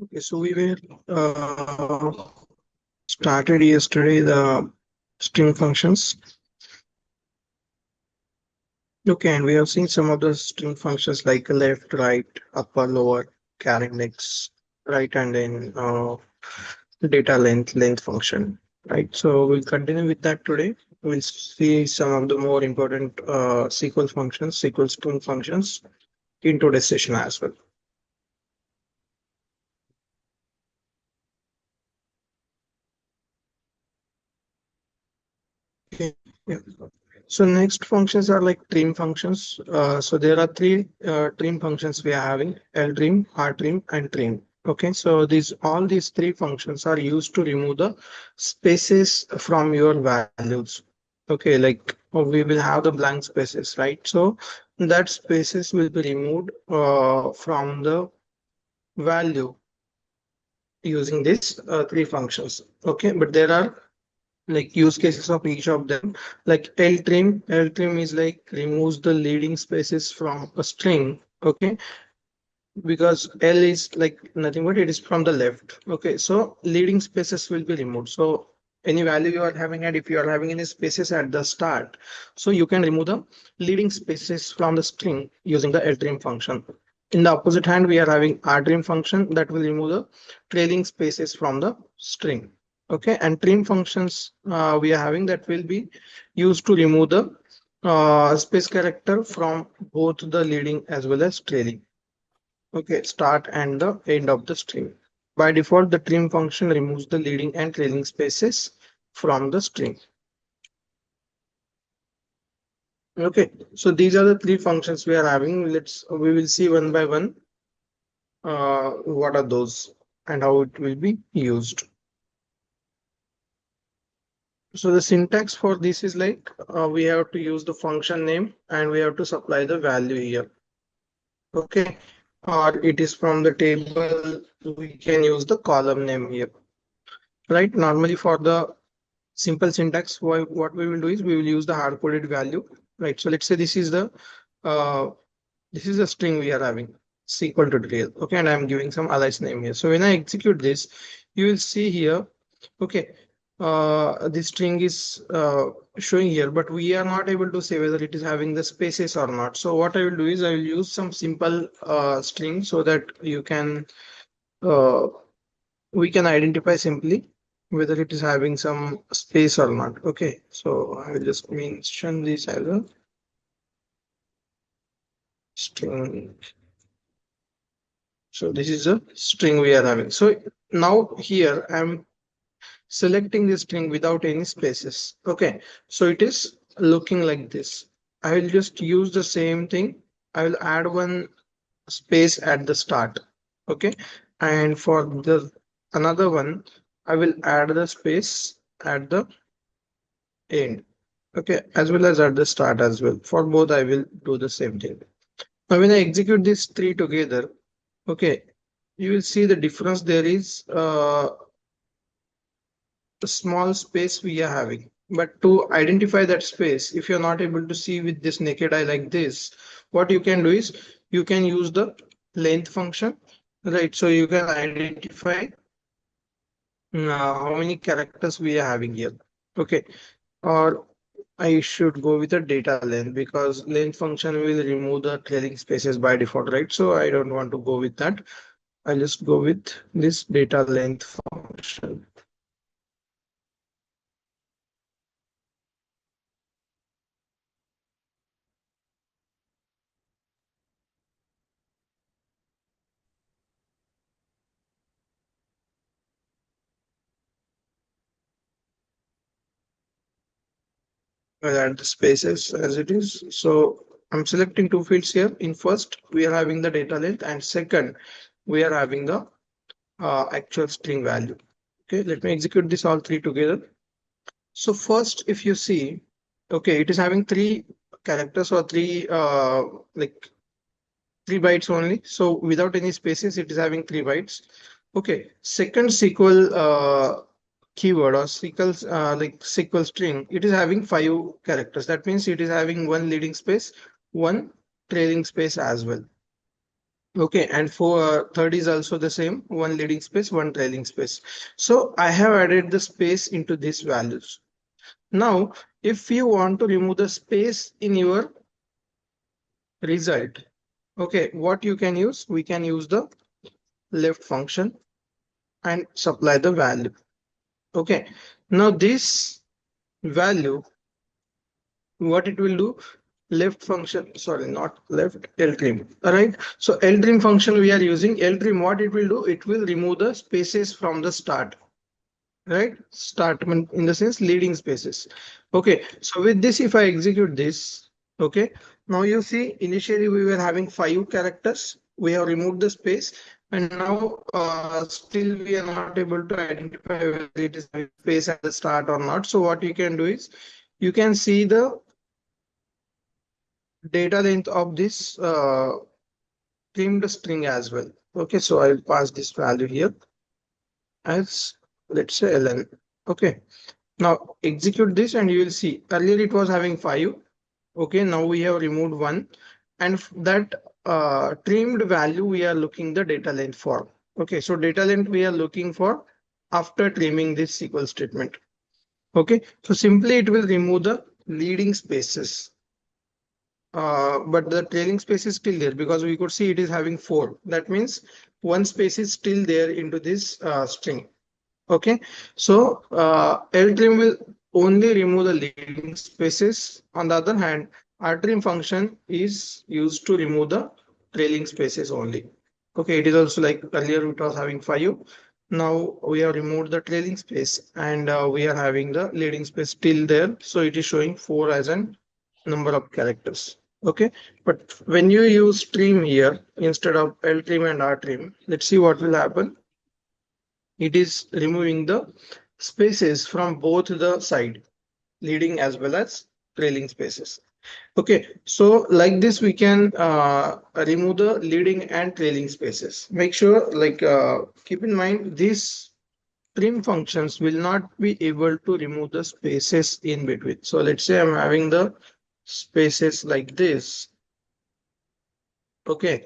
Okay, so we were started yesterday the string functions. Okay, and we have seen some of the string functions like left, right, upper, lower, CHARINDEX, right, and then data length function. Right. So we'll continue with that today. We'll see some of the more important SQL functions, SQL string functions in today's session as well. Okay. Yeah. So next functions are like trim functions. So there are three trim functions we are having: LTrim, RTrim, and trim. Okay, so these three functions are used to remove the spaces from your values. Okay, like we will have the blank spaces, right? So that spaces will be removed from the value using these three functions. Okay, but there are like use cases of each of them. Like ltrim is like removes the leading spaces from a string. Okay, because L is like nothing but it is from the left. Okay, so leading spaces will be removed. So any value you are having, and if you are having any spaces at the start, so you can remove the leading spaces from the string using the ltrim function. In the opposite hand, we are having rtrim function that will remove the trailing spaces from the string. Okay, and trim functions we are having that will be used to remove the space character from both the leading as well as trailing. Okay, start and the end of the string. By default, the trim function removes the leading and trailing spaces from the string. Okay, so these are the three functions we are having. We will see one by one what are those and how it will be used. So the syntax for this is like we have to use the function name and we have to supply the value here. Okay, or it is from the table, we can use the column name here. Right, normally for the simple syntax, what we will do is we will use the hard coded value. Right, so let's say uh, this is a string we are having, SQL tutorial. Okay, and I'm giving some alias name here. So when I execute this, you will see here. Okay, this string is showing here, but we are not able to say whether it is having the spaces or not. So what I will do is I will use some simple string so that you can uh, we can identify simply whether it is having some space or not. Okay, so I will just mention this as a string. So this is a string we are having. So now here I'm selecting this string without any spaces. Okay, so it is looking like this. I will just use the same thing. I will add one space at the start. Okay, and for the another one, I will add the space at the end. Okay, as well as at the start as well. For both, I will do the same thing. Now, when I execute these three together, okay, you will see the difference. There is a small space we are having. But to identify that space, if you're not able to see with this naked eye like this, what you can do is you can use the length function, right? So you can identify how many characters we are having here. Okay, or I should go with a data length because length function will remove the trailing spaces by default, right? So I don't want to go with that. I'll just go with this data length function. I'll add the spaces as it is. So I'm selecting two fields here. In first, we are having the data length, and second, we are having the actual string value. Okay, let me execute this all three together. So first, if you see, okay, it is having three characters or three like 3 bytes only. So without any spaces, it is having 3 bytes. Okay. Second SQL keyword or SQL like SQL string, it is having 5 characters. That means it is having one leading space, one trailing space as well. Okay, and for third is also the same, one leading space, one trailing space. So I have added the space into these values. Now, if you want to remove the space in your result, okay, what you can use? We can use the left function and supply the value. Okay, now this value, what it will do? Left function, sorry, not left, ltrim. All right. So ltrim function we are using. Ltrim, what it will do? It will remove the spaces from the start. Right, start in the sense leading spaces. Okay, so with this, if I execute this, okay, now you see initially we were having 5 characters, we have removed the space, and now still we are not able to identify whether it is having space at the start or not. So what you can do is you can see the data length of this trimmed string as well. Okay, so I'll pass this value here as, let's say, ln. Okay, now execute this and you will see earlier it was having 5. Okay, now we have removed 1, and that trimmed value we are looking the data length for. Okay, so data length we are looking for after trimming this SQL statement. Okay, so simply it will remove the leading spaces, but the trailing space is still there because we could see it is having 4. That means one space is still there into this string. Okay, so ltrim will only remove the leading spaces. On the other hand, rtrim function is used to remove the trailing spaces only. Okay, it is also like earlier it was having 5. Now we have removed the trailing space, and we are having the leading space still there. So it is showing 4 as an number of characters. Okay, but when you use trim here instead of ltrim and rtrim, let's see what will happen. It is removing the spaces from both the side, leading as well as trailing spaces. Okay, so like this we can remove the leading and trailing spaces. Make sure, like, keep in mind these trim functions will not be able to remove the spaces in between. So let's say I'm having the spaces like this. Okay,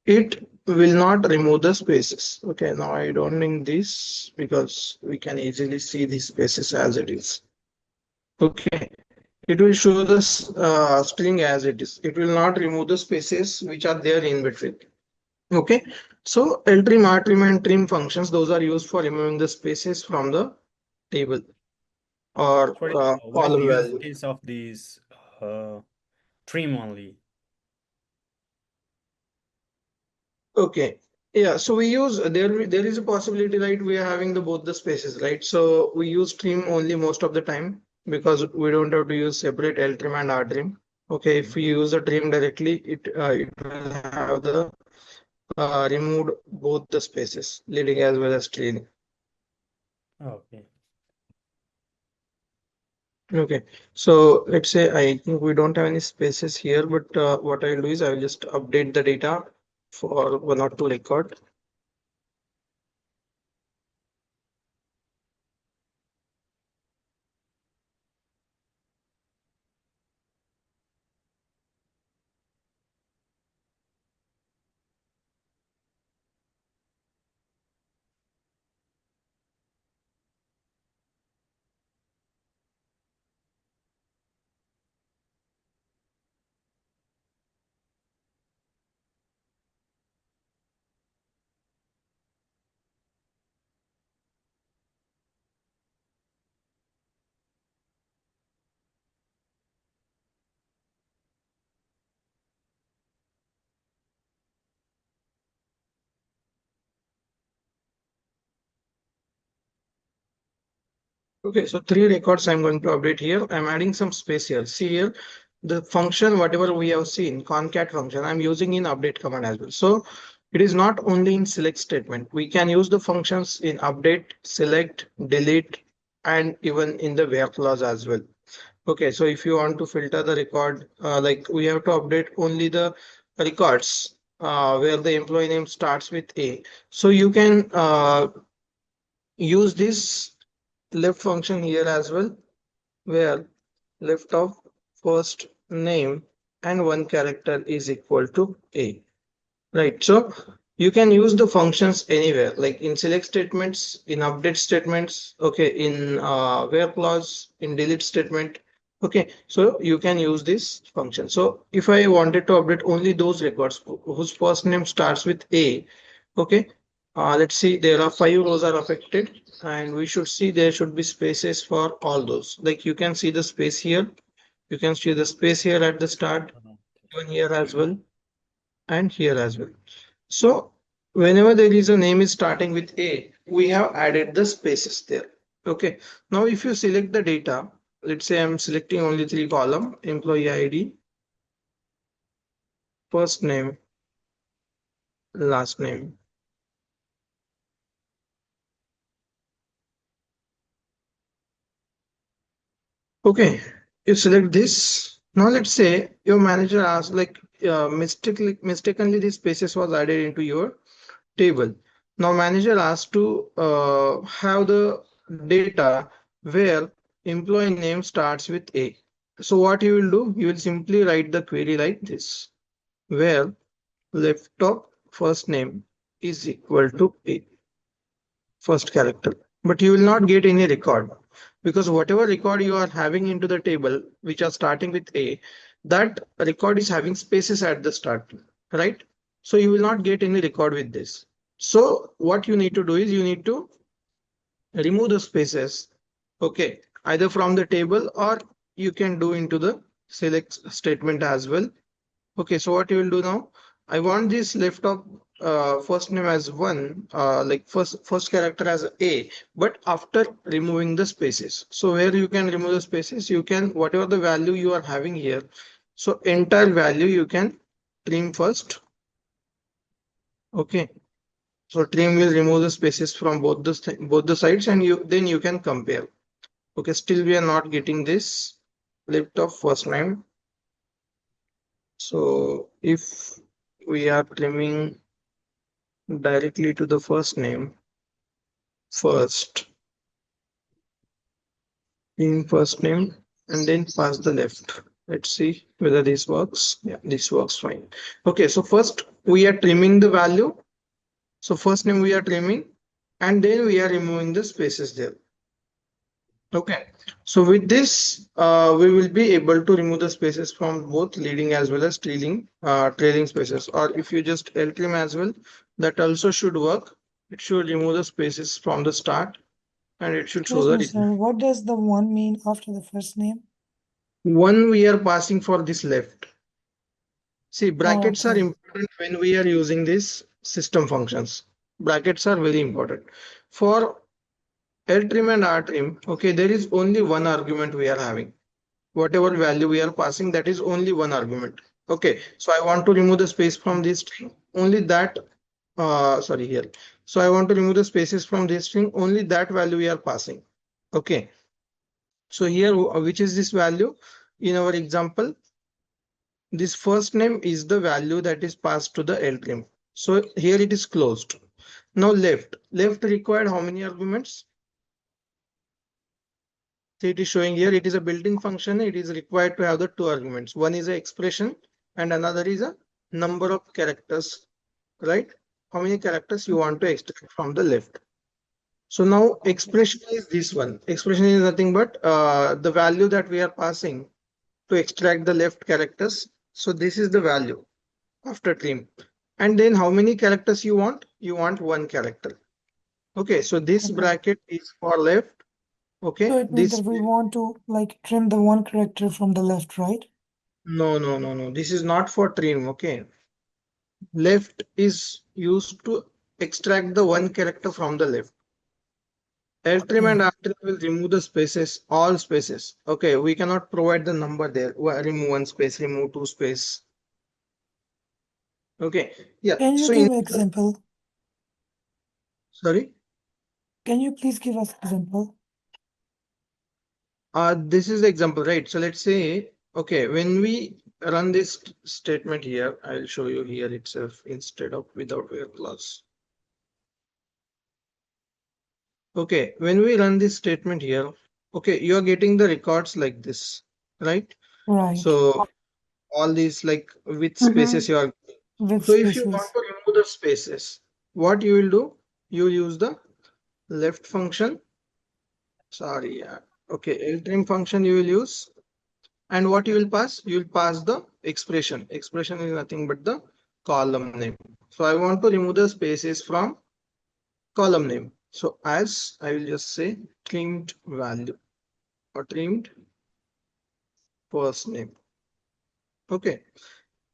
it will not remove the spaces. Okay, now I don't need this because we can easily see these spaces as it is. Okay, it will show the string as it is. It will not remove the spaces which are there in between. Okay, so ltrim, rtrim, and trim functions, those are used for removing the spaces from the table or Sorry, what is the column use value. case of these trim only? Okay. Yeah, so we use there is a possibility, right? We are having the both the spaces, right? So we use trim only most of the time because we don't have to use separate L trim and R trim. Okay, if Mhm. we use the trim directly, it will have the removed both the spaces, leading as well as trailing. Okay. Okay, so let's say I think we don't have any spaces here, but what I'll do is I will just update the data for 1 or 2 record. Okay, so 3 records I'm going to update here. I'm adding some space here. See here, the function, whatever we have seen, concat function, I'm using in update command as well. So it is not only in select statement. We can use the functions in update, select, delete, and even in the where clause as well. Okay, so if you want to filter the record, like we have to update only the records where the employee name starts with A. So you can use this left function here as well, where left of first name and 1 character is equal to A. Right. So you can use the functions anywhere, like in select statements, in update statements, okay, in where clause, in delete statement. Okay, so you can use this function. So if I wanted to update only those records whose first name starts with A, okay, let's see, there are 5 rows are affected, and we should see there should be spaces for all those. Like you can see the space here, you can see the space here at the start, even here as well, and here as well. So whenever there is a name is starting with A, we have added the spaces there. Okay. Now if you select the data, let's say I'm selecting only 3 column, employee ID, first name, last name. Okay. You select this. Now let's say your manager asks like mistakenly these spaces was added into your table. Now manager asks to have the data where employee name starts with A. So what you will do, you will simply write the query like this, where laptop first name is equal to A, first character. But you will not get any record, because whatever record you are having into the table, which are starting with A, that record is having spaces at the start, right? So you will not get any record with this. So what you need to do is you need to remove the spaces, okay, either from the table or you can do into the select statement as well. Okay, so what you will do now? I want this left of first name as one, like first character as A, but after removing the spaces. So where you can remove the spaces, you can whatever the value you are having here. So entire value you can trim first. Okay, so trim will remove the spaces from both the sides, and you then you can compare. Okay, still we are not getting this left of first name. So if we are trimming directly to the first name first, in first name, and then pass the left. Let's see whether this works. Yeah, this works fine. Okay, so first we are trimming the value. So first name we are trimming, and then we are removing the spaces there. Okay, so with this, we will be able to remove the spaces from both leading as well as trailing spaces. Or if you just trim as well, that also should work. It should remove the spaces from the start, and it should show Excuse the me, result. sir. What does the one mean after the first name? One we are passing for this left. See, Oh, brackets are okay. important when we are using these system functions. Brackets are very important. For ltrim and rtrim, okay, there is only one argument we are having. Whatever value we are passing, that is only one argument. Okay, so I want to remove the space from this string, only that, sorry, here. So I want to remove the spaces from this string, only that value we are passing. Okay, so here, which is this value? In our example, this first name is the value that is passed to the ltrim. So here it is closed. Now left required how many arguments? So it is showing here, it is a built-in function. It is required to have the 2 arguments. One is an expression and another is a number of characters, right? How many characters you want to extract from the left. So now expression is this one. Expression is nothing but the value that we are passing to extract the left characters. So this is the value after trim. And then how many characters you want? You want one character. Okay, so this Okay. bracket is for left. So Okay, it means this that we want to like trim the one character from the left, right? no. This is not for trim. Okay, left is used to extract the one character from the left. Ltrim and Okay. rtrim will remove the spaces, all spaces. Okay, we cannot provide the number there. Remove one space, remove two space. Okay, yeah. Can you So give in an example? sorry, Can you please give us example? this is the example, right? So let's say, okay, when we run this statement here, I'll show you here itself instead of without where clause. Okay, when we run this statement here, okay, you are getting the records like this, right? Right. So all these like with Mm-hmm. spaces you are. With So if you want spaces. to remove the spaces, what you will do? You will use the left function. Sorry, yeah. Okay, ltrim function you will use. And what you will pass? You will pass the expression. Expression is nothing but the column name. So I want to remove the spaces from column name. So as I will just say trimmed value or trimmed first name. Okay,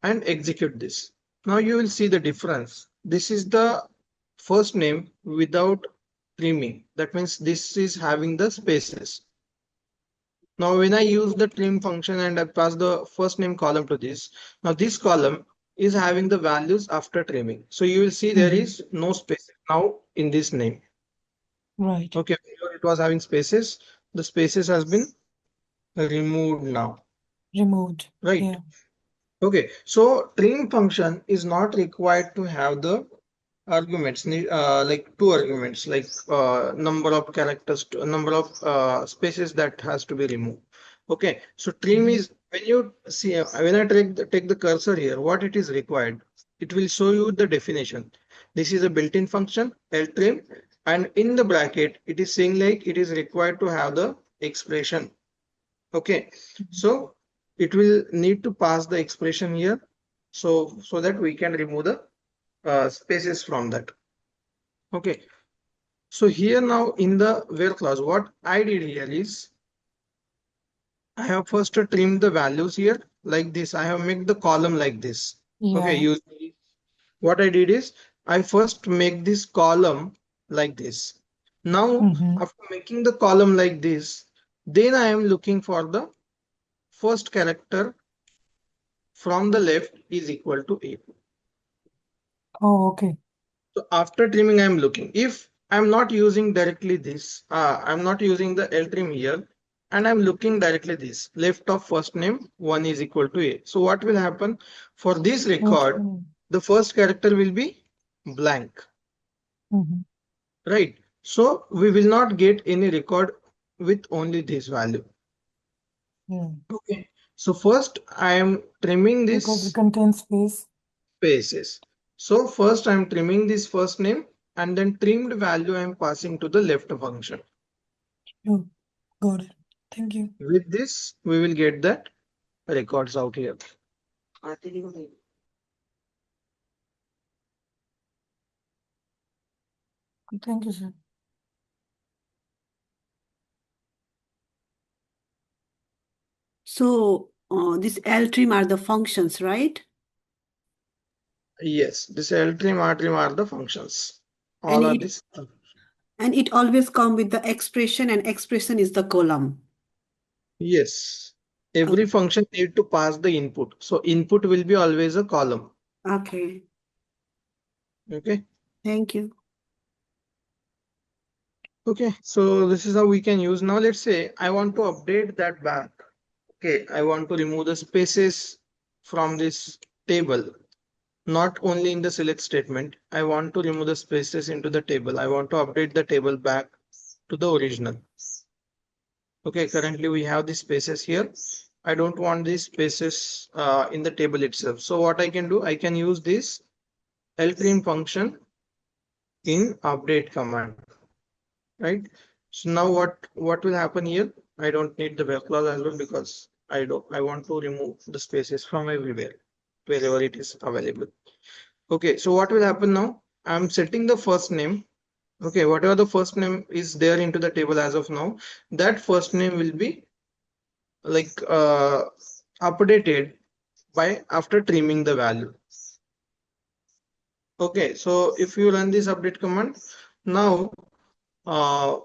and execute this. Now you will see the difference. This is the first name without trimming. That means this is having the spaces. Now when I use the trim function and I pass the first name column to this, now this column is having the values after trimming. So you will see there is no space now in this name. Right. Okay, before it was having spaces, the spaces has been removed now, Removed. right? Yeah. Okay, so trim function is not required to have the arguments, like two arguments, like number of characters, number of spaces that has to be removed. Okay, so trim is when you see when I take the cursor here, what it is required, it will show you the definition. This is a built-in function ltrim, and in the bracket it is saying like it is required to have the expression. Okay, so it will need to pass the expression here, so that we can remove the spaces from that. Okay, so here now in the where clause, what I did here is I have first trimmed the values here like this. I have made the column like this. Okay, Yeah. what I did is I first make this column like this. Now, Mm-hmm. after making the column like this, then I am looking for the first character from the left is equal to A. Oh, okay. So after trimming, I'm looking. If I'm not using directly this, I'm not using the L trim here, and I'm looking directly this left of first name 1 is equal to A. So what will happen for this record? Okay. The first character will be blank, Mm-hmm. right? So we will not get any record with only this value. Yeah. Okay. So first I am trimming Because it this contains space. spaces. So first I'm trimming this first name and then trimmed value I'm passing to the left function. Oh, got it. Thank you. With this, we will get that records out here. Thank you, sir. So this ltrim are the functions, right? Yes, this L trim, R trim are the functions. And All are it this. and it always come with the expression, and expression is the column. Yes, every function need to pass the input. So input will be always a column. Okay. Okay. Thank you. Okay. So this is how we can use. Now let's say I want to update that back. Okay. I want to remove the spaces from this table. Not only in the select statement. I want to remove the spaces into the table. I want to update the table back to the original. Okay, currently we have the spaces here. I don't want these spaces in the table itself. So what I can do, I can use this ltrim function in update command, right? So now what will happen here? I don't need the where clause as well because I want to remove the spaces from everywhere wherever it is available. Okay, so what will happen now? I'm setting the first name. Okay, whatever the first name is there into the table as of now, that first name will be like updated by after trimming the value. Okay, so if you run this update command now, uh,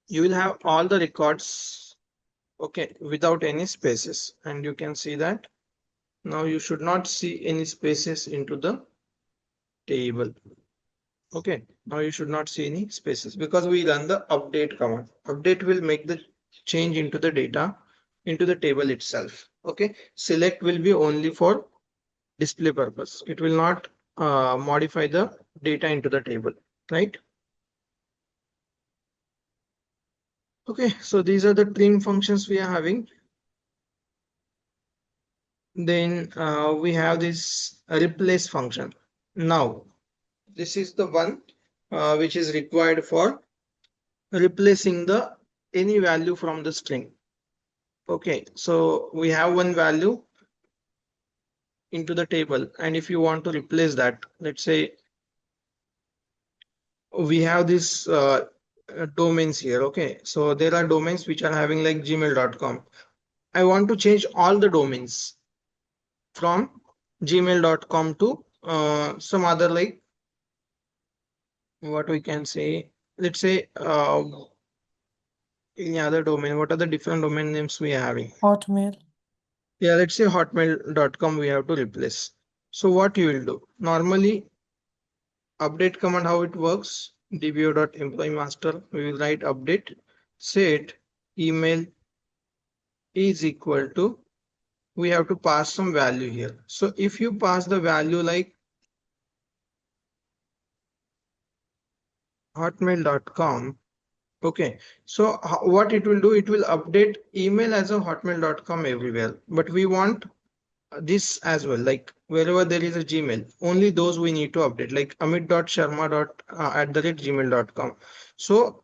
you will have all the records, okay, without any spaces, and you can see that now you should not see any spaces into the table. Okay, now you should not see any spaces because we run the update command. Update will make the change into the data into the table itself. Okay, select will be only for display purpose. It will not modify the data into the table, right? Okay, so these are the trim functions we are having. Then we have this replace function. Now this is the one which is required for replacing the any value from the string. Okay, so we have one value into the table, and if you want to replace that, let's say we have this domains here. Okay, so there are domains which are having like gmail.com. I want to change all the domains from gmail.com to some other, like what we can say, let's say any other domain. What are the different domain names we are having? Hotmail. Yeah, let's say hotmail.com we have to replace. So what you will do normally, update command, how it works, dbo.employee master, we will write update set email is equal to, we have to pass some value here. So if you pass the value like hotmail.com, okay, so what it will do, it will update email as a hotmail.com everywhere, but we want this as well, like wherever there is a Gmail, only those we need to update, like amit.sharma@gmail.com. So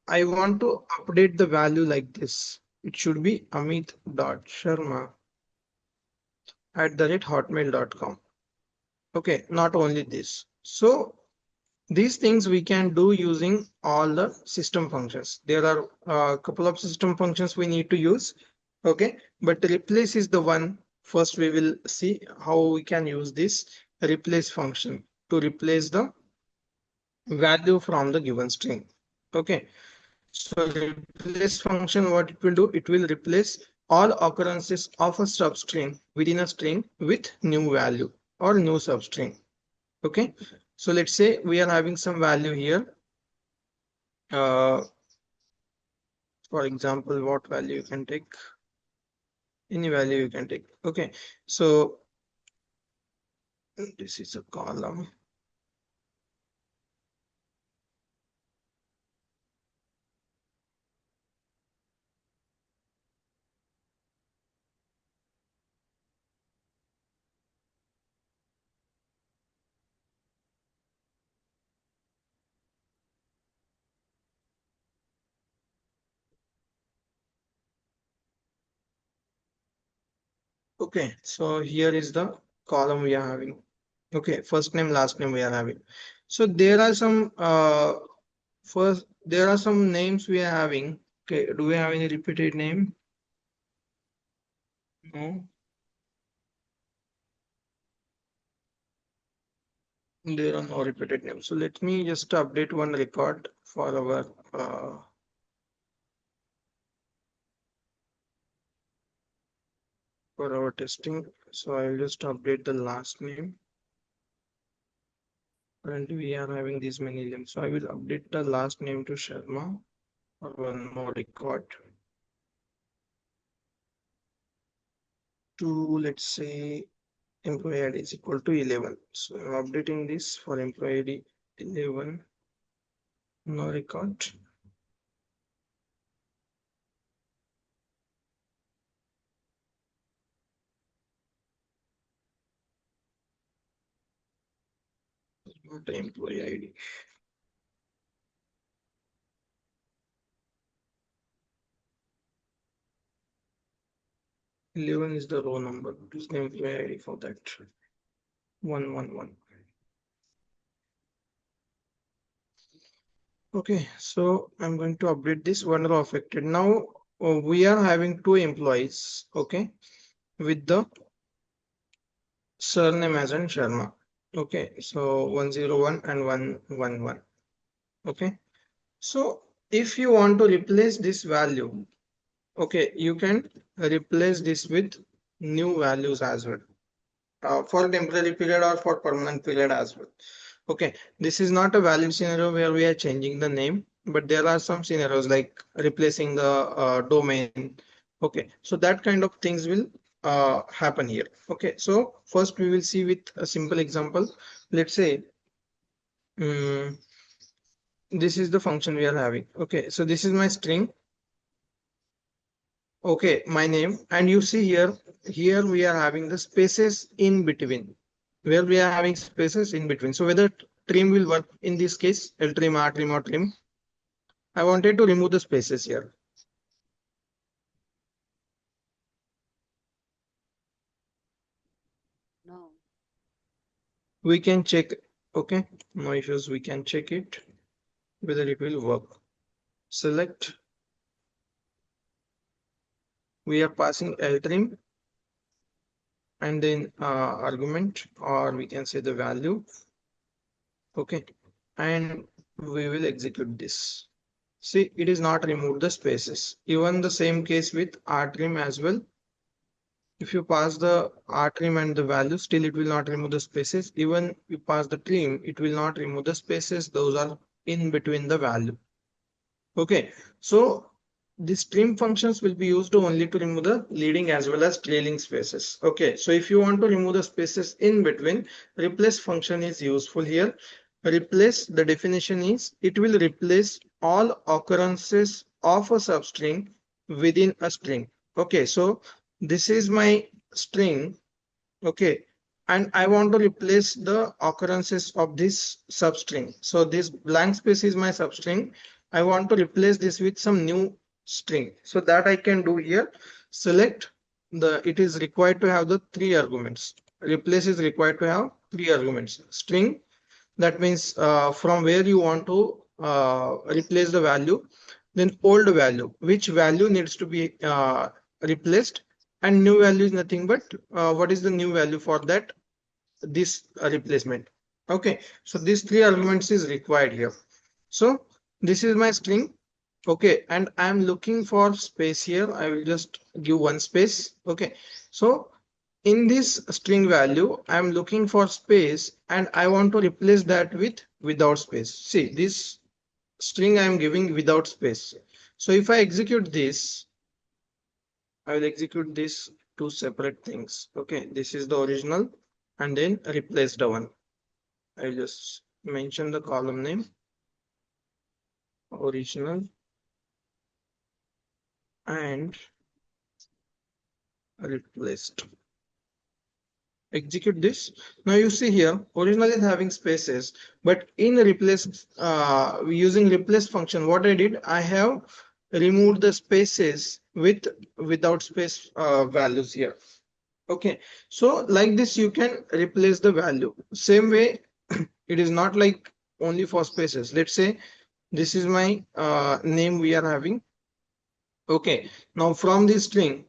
I want to update the value like this. It should be amit.sharma@hotmail.com. Okay, not only this. So these things we can do using all the system functions. There are a couple of system functions we need to use. Okay, but replace is the one. First, we will see how we can use this replace function to replace the value from the given string. Okay, so replace function, what it will do, it will replace all occurrences of a substring within a string with new value or new substring. Okay, so let's say we are having some value here. For example, what value you can take? Any value you can take. Okay, so this is a column. Okay, so here is the column we are having. Okay, first name, last name we are having. So there are some first there are some names we are having. Okay, do we have any repeated name? No. There are no repeated names. So let me just update one record for our testing. So I'll just update the last name. Currently we are having these many names. So I will update the last name to Sharma for one more record. To, let's say, employee ID is equal to 11. So I'm updating this for employee ID 11. No record. Not the employee ID. Eleven is the row number. What is the employee ID for that? 111. Okay, so I'm going to update this one row affected. Now we are having two employees, okay, with the surname as in Sharma. Okay, so 101 and 111. Okay, so if you want to replace this value, okay, you can replace this with new values as well, for temporary period or for permanent period as well. Okay, this is not a valid scenario where we are changing the name, but there are some scenarios like replacing the domain. Okay, so that kind of things will happen here. Okay, so first we will see with a simple example. Let's say this is the function we are having. Okay, so this is my string. Okay, my name, and you see here we are having the spaces in between, where we are having spaces in between. So whether trim will work in this case, L trim, R trim, or trim. I wanted to remove the spaces here. No. We can check. Okay, no issues. We can check it whether it will work. Select. We are passing L trim and then argument, or we can say the value. Okay, and we will execute this. See, it is not removed the spaces. Even the same case with R trim as well. If you pass the R trim and the value, still it will not remove the spaces. Even you pass the trim, it will not remove the spaces. Those are in between the value. Okay, so these trim functions will be used only to remove the leading as well as trailing spaces. Okay, so if you want to remove the spaces in between, replace function is useful here. Replace, the definition is it will replace all occurrences of a substring within a string. Okay, so this is my string. Okay, and I want to replace the occurrences of this substring. So this blank space is my substring. I want to replace this with some new string. So that I can do here. Select the, it is required to have the 3 arguments. Replace is required to have 3 arguments. String, that means from where you want to replace the value. Then old value, which value needs to be replaced, and new value is nothing but what is the new value for that, this replacement. Okay, so these 3 arguments is required here. So this is my string. Okay, and I'm looking for space here. I will just give one space. Okay, so in this string value, I'm looking for space and I want to replace that with without space. See, this string I'm giving without space. So if I execute this, I will execute these 2 separate things. Okay, this is the original and then replace the one. I will just mention the column name, original, and replaced. Execute this. Now you see here, original is having spaces, but in replace, using replace function, what I did, I have removed the spaces with without space values here. Okay, so like this you can replace the value. Same way, it is not like only for spaces. Let's say this is my name we are having. Okay, now from this string,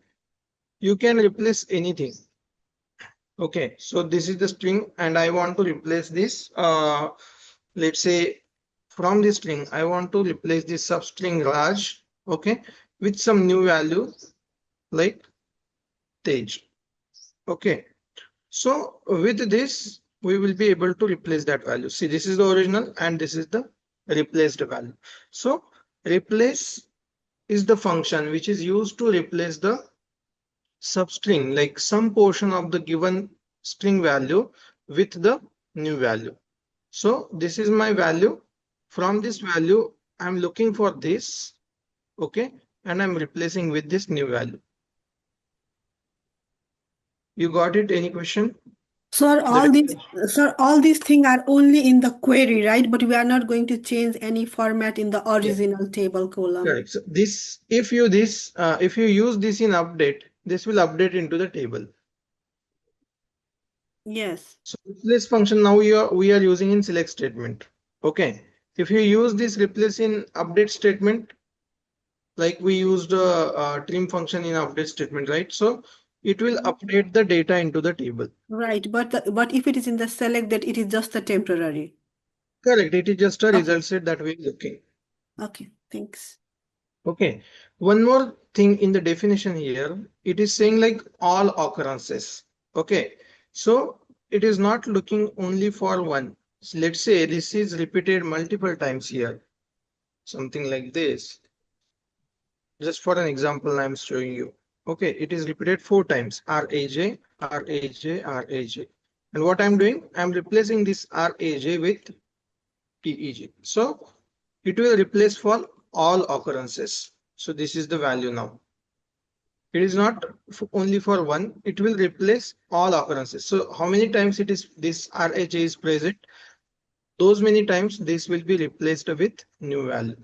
you can replace anything. Okay, so this is the string and I want to replace this. Let's say from this string, I want to replace this substring Raj, okay, with some new value like Tej. Okay, so with this, we will be able to replace that value. See, this is the original and this is the replaced value. So replace is the function which is used to replace the substring, like some portion of the given string value with the new value. So this is my value. From this value, I'm looking for this, okay, and I'm replacing with this new value. You got it? Any question? Sir, all these things are only in the query, right? But we are not going to change any format in the original table column. Correct. So this, if you use this in update, this will update into the table. Yes. So replace function now we are using in select statement. Okay. If you use this replace in update statement, like we used a trim function in update statement, right? So it will update the data into the table. Right, but if it is in the select, that it is just a temporary. Correct. It is just a Okay. result set that we are looking. Okay, thanks. Okay. One more thing in the definition here, it is saying like all occurrences. Okay. So it is not looking only for one. So let's say this is repeated multiple times here. Something like this. Just for an example, I'm showing you. Okay, it is repeated 4 times. RAJ, RAJ, RAJ. And what I'm doing, I'm replacing this RAJ with TEJ. So it will replace for all occurrences. So this is the value now. It is not only for one, it will replace all occurrences. So how many times it is this RH is present, those many times this will be replaced with new value.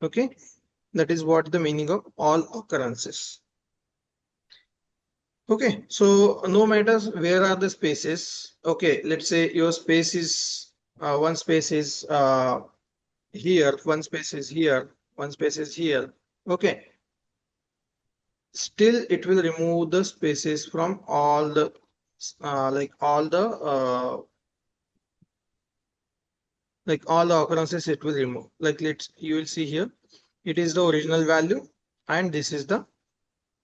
Okay, that is what the meaning of all occurrences. Okay, so no matters where are the spaces. Okay, let's say your space is one space is here, one space is here, one space is here. Okay, still it will remove the spaces from all the like all the occurrences it will remove. Like you will see here, it is the original value and this is the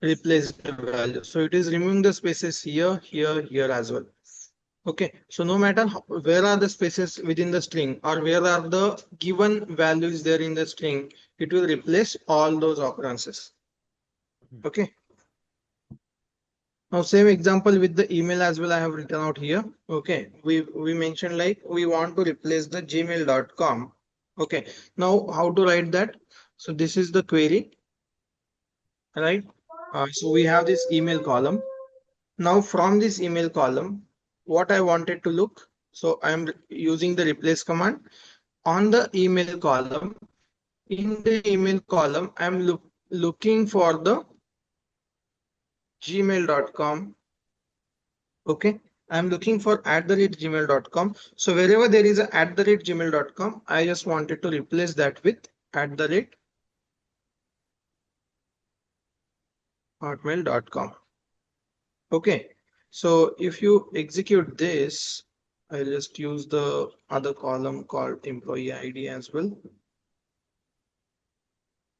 replaced value. So it is removing the spaces here, here, here as well. Okay, so no matter where are the spaces within the string or where are the given values there in the string, it will replace all those occurrences. Okay. Now same example with the email as well I have written out here. Okay, we mentioned like we want to replace the gmail.com. Okay, now how to write that? So this is the query, right? So we have this email column. Now from this email column, what I wanted to look, so I'm using the replace command on the email column. In the email column, I'm looking for the gmail.com. Okay, I'm looking for @gmail.com. So wherever there is a @gmail.com, I just wanted to replace that with @hotmail.com. Okay, so if you execute this, I'll just use the other column called employee ID as well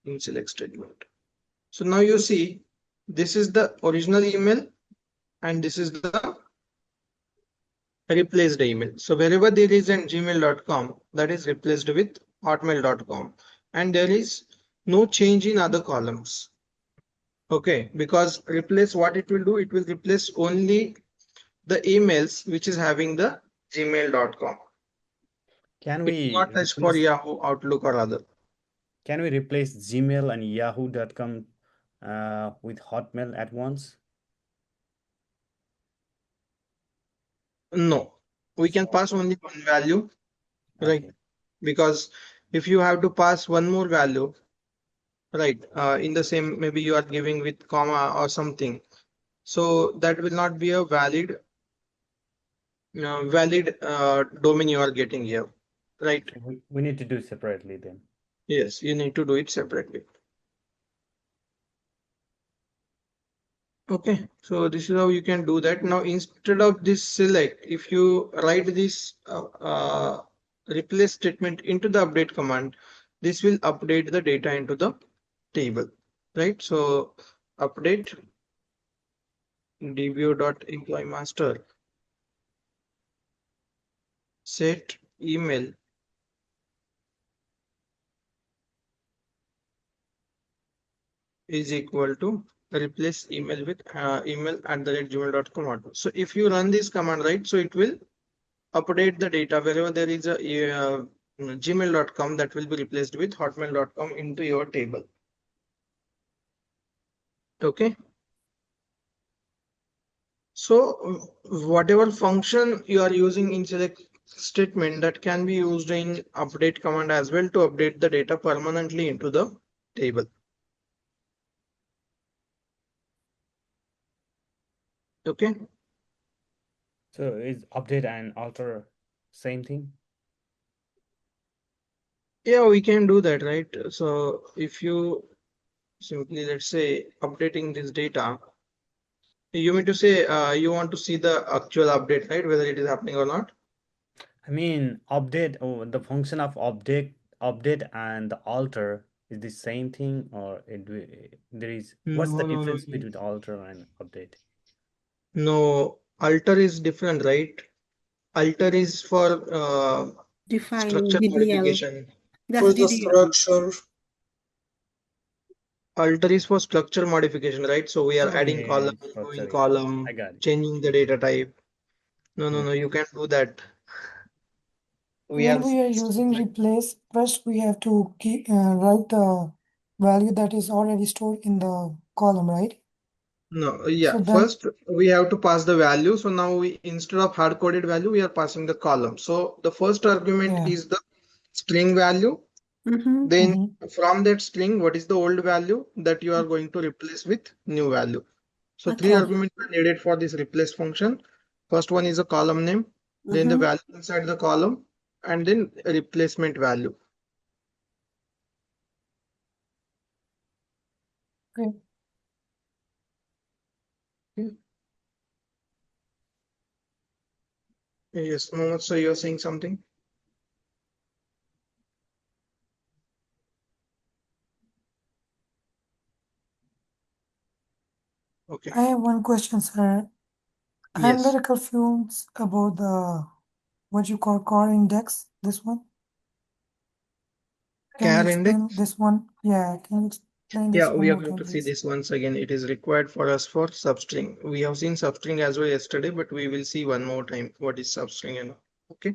in select statement. So now you see this is the original email and this is the replaced email. So wherever there is an gmail.com, that is replaced with hotmail.com, and there is no change in other columns. Okay, because replace, what it will do, it will replace only the emails which is having the gmail.com. Can It will we not touch for replace, Yahoo, Outlook or other. can we replace Gmail and Yahoo.com with Hotmail at once? No, we can pass only one value, right? Okay. Because if you have to pass one more value, right, in the same, maybe you are giving with comma or something, so that will not be a valid domain you are getting here, right? So we need to do separately then. Yes, you need to do it separately. Okay, so this is how you can do that. Now instead of this select, if you write this replace statement into the update command, this will update the data into the table, right? So update dbo.employee master set email is equal to replace email with email@gmail.com. So if you run this command, right, so it will update the data wherever there is a gmail.com, that will be replaced with hotmail.com into your table. Okay. So whatever function you are using in select statement, that can be used in update command as well to update the data permanently into the table. Okay. So is update and alter same thing? Yeah, we can do that, right? So if you simply, let's say, updating this data, you mean to say you want to see the actual update, right? Whether it is happening or not. I mean, update, oh, the function of update and the alter is the same thing, or there is, what's the No, no, no, difference between alter and update? no. Alter is different, right? Alter is for Define structure DDL. modification. That's For the DDL. structure, Alter is for structure modification, right? So we are adding column, Okay, removing structure. I column, got it. changing the data type. No, no, Yeah. no, you can't do that. We when have we are using replace, first we have to write the value that is already stored in the column, right? No, yeah. So then, First, we have to pass the value. So now we, instead of hard-coded value, we are passing the column. So the first argument yeah. is the string value. Mm-hmm. Then Mm-hmm. from that string, what is the old value that you are going to replace with new value? So three Okay. arguments are needed for this replace function. First one is a column name, then the Mm-hmm. value inside the column, and then a replacement value. Okay. Okay. Yes, Mohammed, so you're saying something? Okay. I have one question, sir. I'm Yes. very confused about the what you call core index, this one. Can you Char explain index. this one? Yeah, can you explain this Yeah, one we are more going time, to see please? this once again. It is required for us for substring. We have seen substring as well yesterday, but we will see one more time what is substring and all. Okay.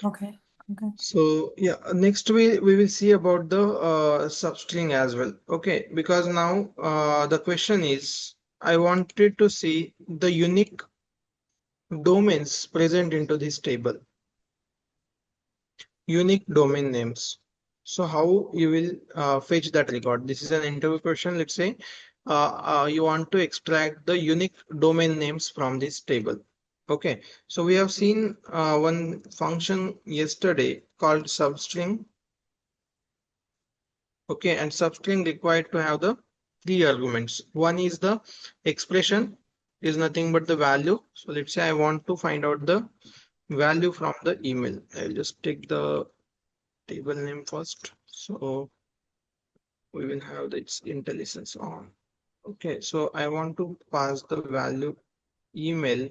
Okay. Okay. So yeah, next we will see about the substring as well. Okay, because now the question is, I wanted to see the unique domains present into this table, unique domain names. So how you will fetch that record? This is an interview question. Let's say you want to extract the unique domain names from this table. Okay, so we have seen one function yesterday called substring. Okay, and substring required to have the three arguments. One is the expression, is nothing but the value. So let's say I want to find out the value from the email. I'll just take the table name first. So we will have its intelligence on. Okay, so I want to pass the value email.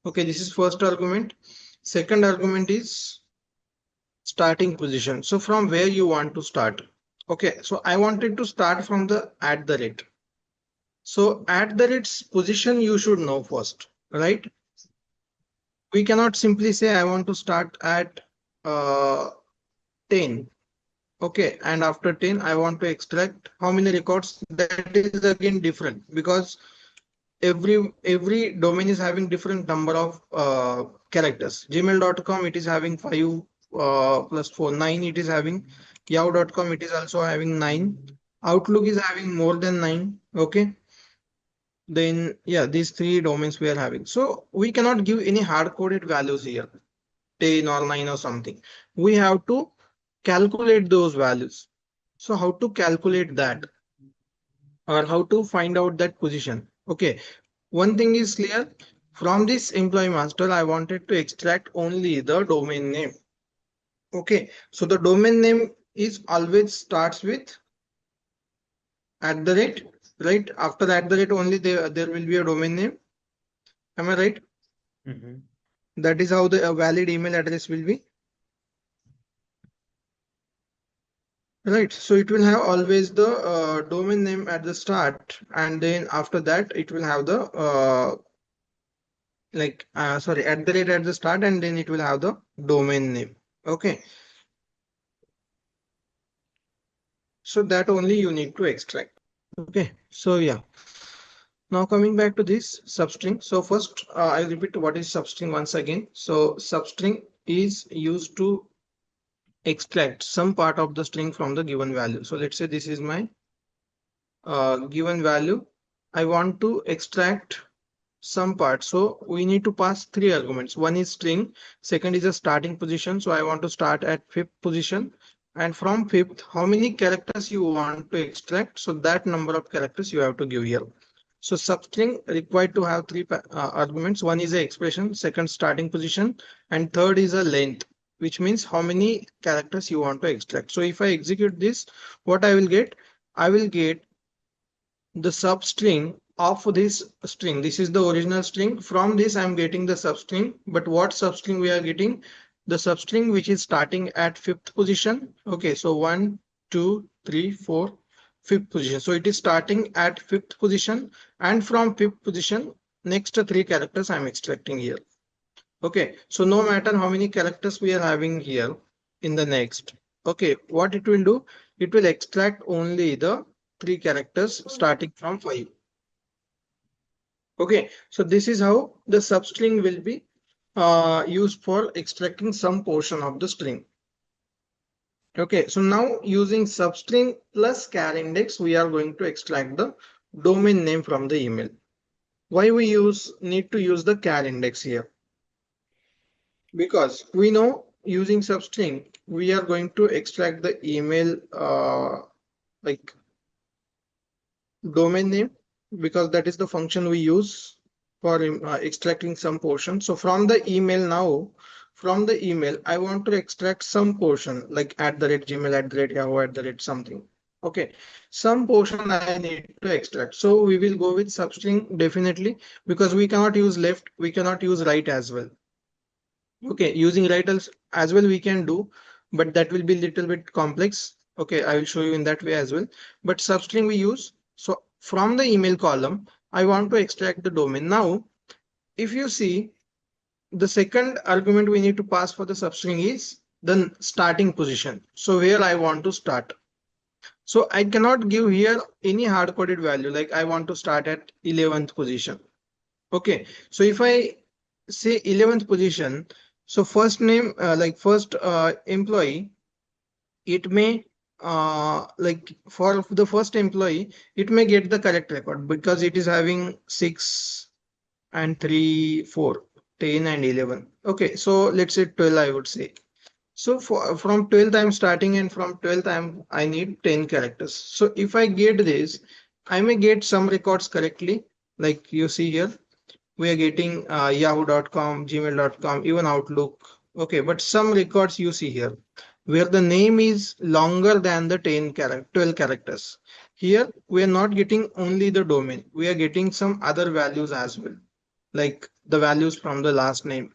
Okay, this is first argument. Second argument is starting position. So from where you want to start. Okay, so I wanted to start from the at the rate. So at the rate's position you should know first, right? We cannot simply say I want to start at 10. Okay, and after 10 I want to extract how many records. That is again different because every domain is having different number of characters. Gmail.com, it is having 5 plus 4, 9. It is having yahoo.com, it is also having 9. Outlook is having more than 9. Okay, then yeah, these three domains we are having. So we cannot give any hard-coded values here, 10 or 9 or something. We have to calculate those values. So how to calculate that, or how to find out that position? Okay, one thing is clear. From this employee master, I wanted to extract only the domain name. Okay, so the domain name is always starts with at the rate, right? After at the rate only there will be a domain name. Am I right? Mm-hmm. That is how the valid email address will be. Right, so it will have always the domain name at the start, and then after that it will have the sorry, at the rate at the start, and then it will have the domain name. Okay, so that only you need to extract. Okay, so yeah, now coming back to this substring. So first I'll repeat what is substring once again. So substring is used to extract some part of the string from the given value. So let's say this is my given value. I want to extract some part. So we need to pass three arguments. One is string, second is a starting position. So I want to start at fifth position. And from fifth, how many characters you want to extract? So that number of characters you have to give here. So substring required to have three arguments. One is a expression, second starting position, and third is a length, which means how many characters you want to extract. So if I execute this, what I will get? I will get the substring of this string. This is the original string. From this I'm getting the substring. But what substring we are getting? The substring which is starting at fifth position. Okay, so 1, 2, 3, 4, fifth position. So it is starting at fifth position, and from fifth position next three characters I'm extracting here. Okay, so no matter how many characters we are having here in the next, okay, what it will do, it will extract only the three characters starting from 5. Okay, so this is how the substring will be used for extracting some portion of the string. Okay, so now using substring plus char index, we are going to extract the domain name from the email. Why we need to use the char index here? Because we know using substring, we are going to extract the email like domain name, because that is the function we use for extracting some portion. So from the email now, from the email, I want to extract some portion like @gmail, @yahoo, something. Okay, some portion I need to extract. So we will go with substring definitely, because we cannot use left, we cannot use right as well. Okay, using right as well we can do, but that will be little bit complex. Okay, I will show you in that way as well. But substring we use. So from the email column, I want to extract the domain. Now, if you see, the second argument we need to pass for the substring is the starting position. So where I want to start. So I cannot give here any hard-coded value, like I want to start at 11th position. Okay, so if I say 11th position, so first name, like first employee, it may like for the first employee, it may get the correct record because it is having 6 and 3, 4, 10 and 11. Okay, so let's say 12, I would say. So from 12th I'm starting, and from 12th I need 10 characters. So if I get this, I may get some records correctly, like you see here. We are getting yahoo.com, gmail.com, even Outlook. Okay, but some records you see here where the name is longer than the 12 characters. Here we are not getting only the domain, we are getting some other values as well, like the values from the last name.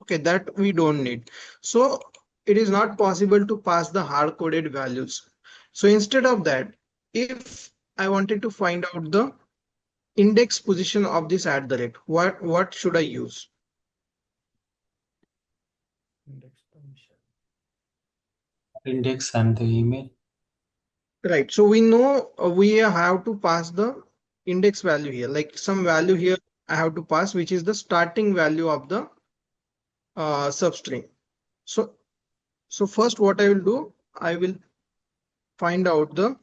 Okay, that we don't need. So it is not possible to pass the hard coded values. So instead of that, if I wanted to find out the index position of this @, what should I use? Index and the email. Right, so we know we have to pass the index value here, like some value here I have to pass, which is the starting value of the substring. So first what I will do, I will find out the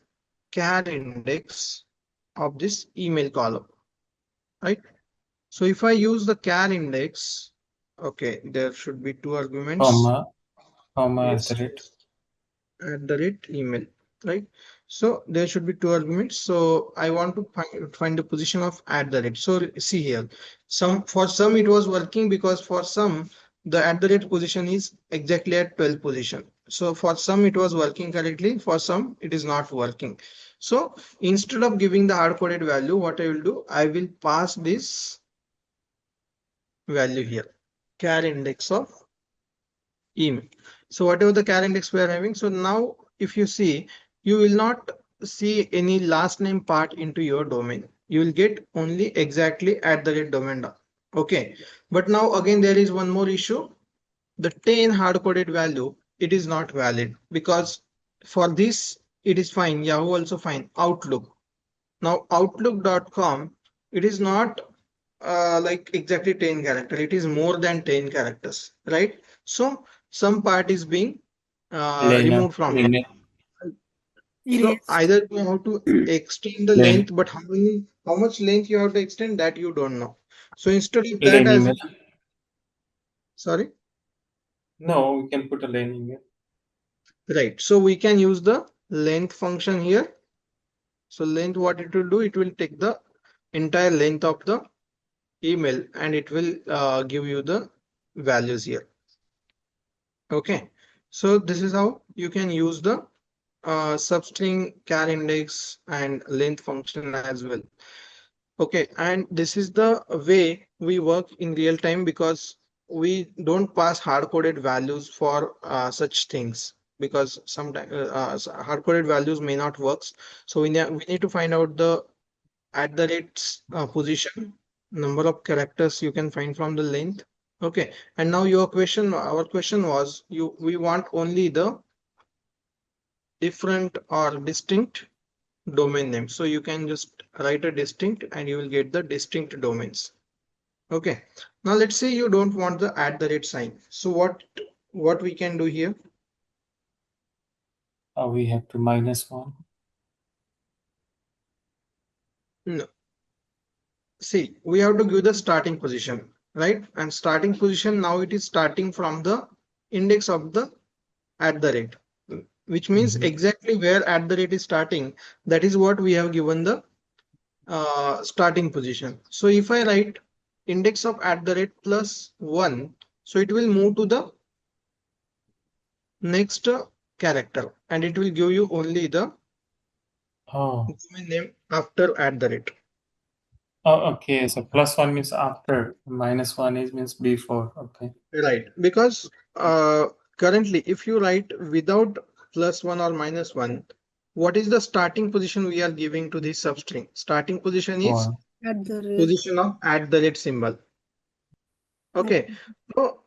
char index of this email column, right? So if I use the char index, okay, there should be two arguments. Comma Yes, @email, right? So there should be two arguments. So I want to find the position of @. So see here, for some it was working, because for some the @ position is exactly at 12th position. So for some it was working correctly, for some it is not working. So instead of giving the hard-coded value, what I will do, I will pass this value here, char index of email. So whatever the char index we are having, so now if you see, you will not see any last name part into your domain. You will get only exactly @domain. Okay, but now again there is one more issue. The 10 hard-coded value, it is not valid, because for this it is fine, Yahoo also fine, Outlook. Now outlook.com, it is not like exactly 10 characters, it is more than 10 characters, right? So some part is being removed from here. So Erased. either you have to extend the length, but how much length you have to extend, that you don't know. So instead of that, as sorry, no, we can put a line email. right? So we can use the length function here. So length, what it will do, it will take the entire length of the email and it will give you the values here. Okay, so this is how you can use the substring, char index and length function as well. Okay, and this is the way we work in real time, because we don't pass hard-coded values for such things, because sometimes hard-coded values may not work. So we need to find out the position, number of characters you can find from the length. Okay, and now our question was, we want only the different or distinct domain name. So you can just write a distinct and you will get the distinct domains. Okay. Now let's say you don't want the @ sign. So what we can do here? We have to -1. No. See, we have to give the starting position, right? And starting position now it is starting from the index of the @, which means exactly where @ is starting. That is what we have given the starting position. So if I write index of @+1, so it will move to the next character and it will give you only the Oh. domain name after @. Oh, okay. So +1 means after, -1 is means before. Okay. Right, because currently if you write without +1 or -1, what is the starting position we are giving to this substring? Starting position is One. position of @ symbol. Okay, Okay. so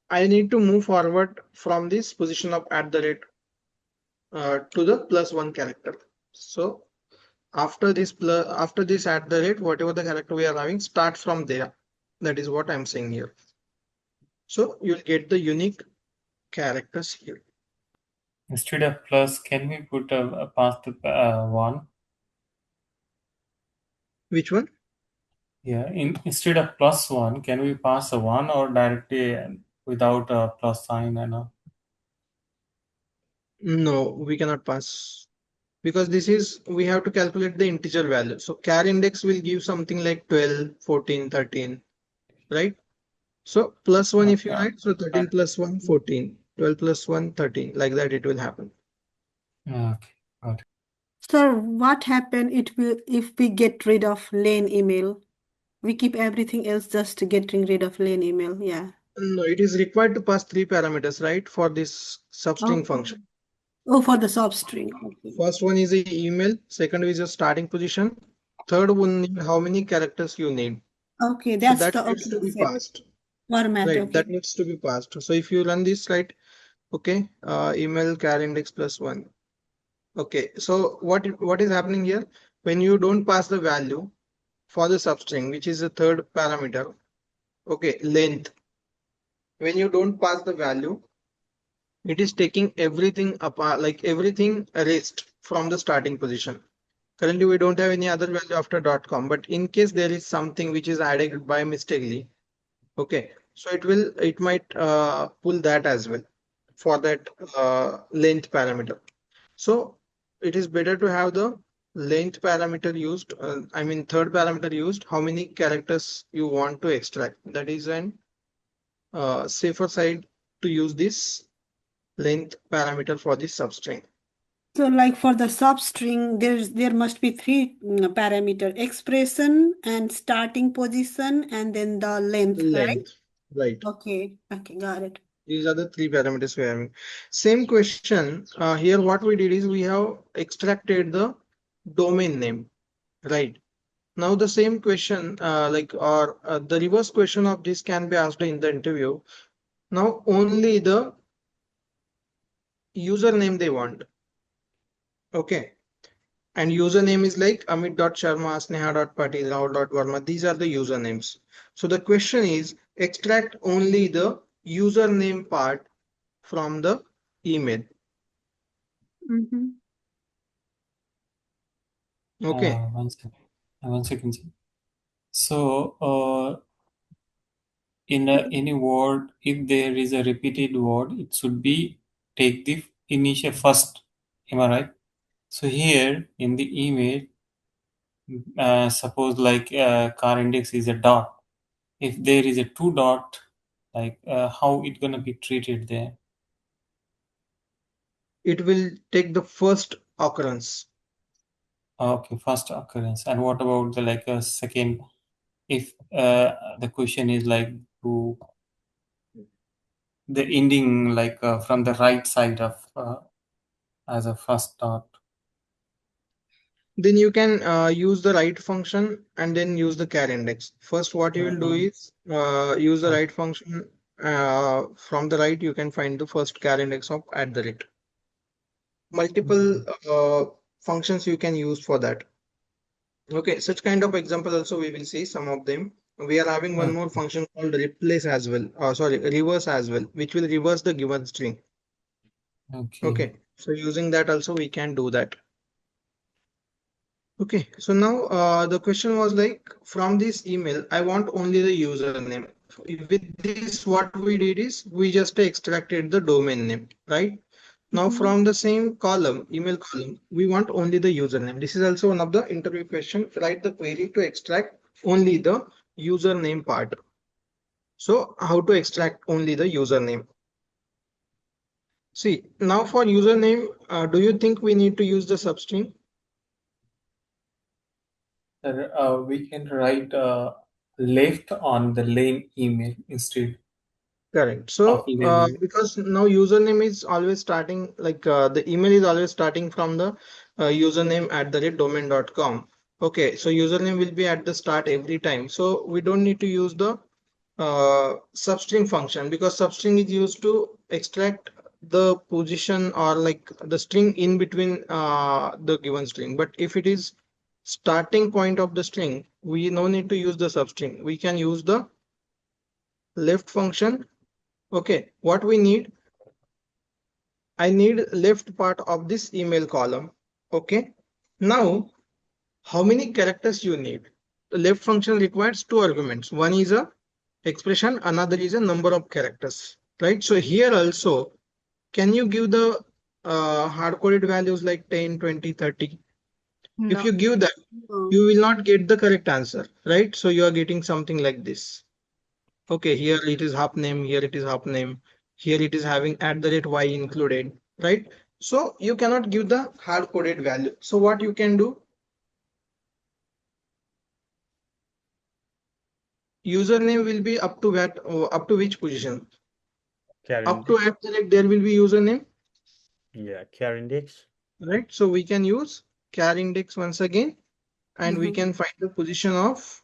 I need to move forward from this position of @ to the +1 character. So after this @ whatever the character we are having, start from there. That is what I'm saying here. So you'll get the unique characters here. Instead of plus, can we put a past 1? Which one? Yeah. Instead of +1, can we pass a 1 or directly without a plus sign and a? No, we cannot pass because we have to calculate the integer value. So char index will give something like 12, 14, 13, right? So +1 if you Okay. write, so 13 + 1, 14, 12 + 1, 13, like that it will happen. Okay. Got it. Sir, what happen if we get rid of lane email? We keep everything else just getting rid of lane email. Yeah. No, it is required to pass 3 parameters, right, for this substring Oh, function. oh, for the substring. Okay. First one is the email, second is your starting position, third one how many characters you need. Okay, So that's that the needs okay to be set passed, format. right? Okay. That needs to be passed. So if you run this, right, okay, email char index +1. Okay, so what is happening here? When you don't pass the value for the substring, which is the third parameter, okay, length. When you don't pass the value, it is taking everything apart, like everything erased from the starting position. Currently, we don't have any other value after .com, but in case there is something which is added by mistakenly, okay, so it might pull that as well for that length parameter. So it is better to have the length parameter used, I mean third parameter used, how many characters you want to extract. That is an safer side to use this length parameter for this substring. So like for the substring, there must be three parameter: expression and starting position and then the length, right? Length, right. Okay, okay, got it. These are the 3 parameters we are having. Same question. Here what we did is we have extracted the domain name, right? Now the same question, the reverse question of this can be asked in the interview. Now only the username they want. Okay. And username is like Amit.Sharma, Sneha.Patil, Rahul.Verma. These are the usernames. So the question is extract only the username part from the email. Mm-hmm. Okay. 1 second. Sir. So in any word, if there is a repeated word, it should be take the initial first. Am I right? So here in the email, suppose like car index is a dot. If there is a 2 dot, like how it gonna be treated there? It will take the first occurrence. Okay, first occurrence. And what about the like a second? If the question is like to the ending like from the right side of as a first dot. Then you can use the write function and then use the char index. First, what you will do is use the write function. From the right, you can find the first char index of @. Multiple functions you can use for that. Okay, such kind of example also we will see some of them. We are having one more function called replace as well. Sorry, reverse as well, which will reverse the given string. Okay. Okay, so using that also we can do that. Okay, so now the question was like, from this email, I want only the username. With this, what we did is we just extracted the domain name, right? Now from the same column, email column, we want only the username. This is also one of the interview question. Write the query to extract only the username part. So how to extract only the username? See, now for username, do you think we need to use the substring? We can write left on the lane email instead Correct. of So lane. because now username is always starting, like the email is always starting from the username at the rate domain.com. Okay, so username will be at the start every time. So we don't need to use the substring function, because substring is used to extract the position or like the string in between the given string. But if it is starting point of the string, we no need to use the substring. We can use the left function. Okay, what we need, I need left part of this email column. Okay, now how many characters you need? The left function requires two arguments. One is a expression, another is a number of characters, right? So here also, can you give the hard-coded values like 10, 20, 30? If you give that, you will not get the correct answer, right? So you are getting something like this. Okay, here it is half name, here it is half name, here it is having @y included, right? So you cannot give the hard-coded value. So what you can do, username will be up to that, up to which position? Up to CHARINDEX. there will be username, Yeah, CHARINDEX. right? So we can use char index once again, and we can find the position of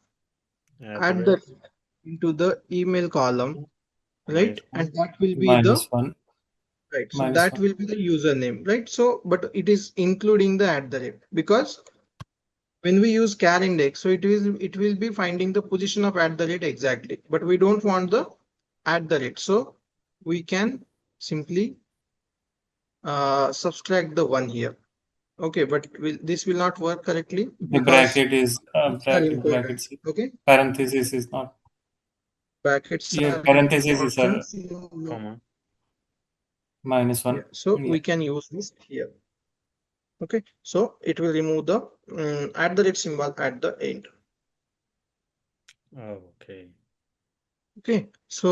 At the into the email column, right? minus And one. that will be the -1. right. So -1. that will be the username, right? So, but it is including the @ because when we use char index, so it will be finding the position of @ exactly, but we don't want the @. So we can simply subtract the one here. Okay, but this will not work correctly The because bracket is these are important. brackets. Okay, Parenthesis is not. brackets Your are parenthesis is important. Comma. -1. Yeah, so Yeah. we can use this here. Okay, so it will remove the @ symbol at the end. Oh, okay. Okay, so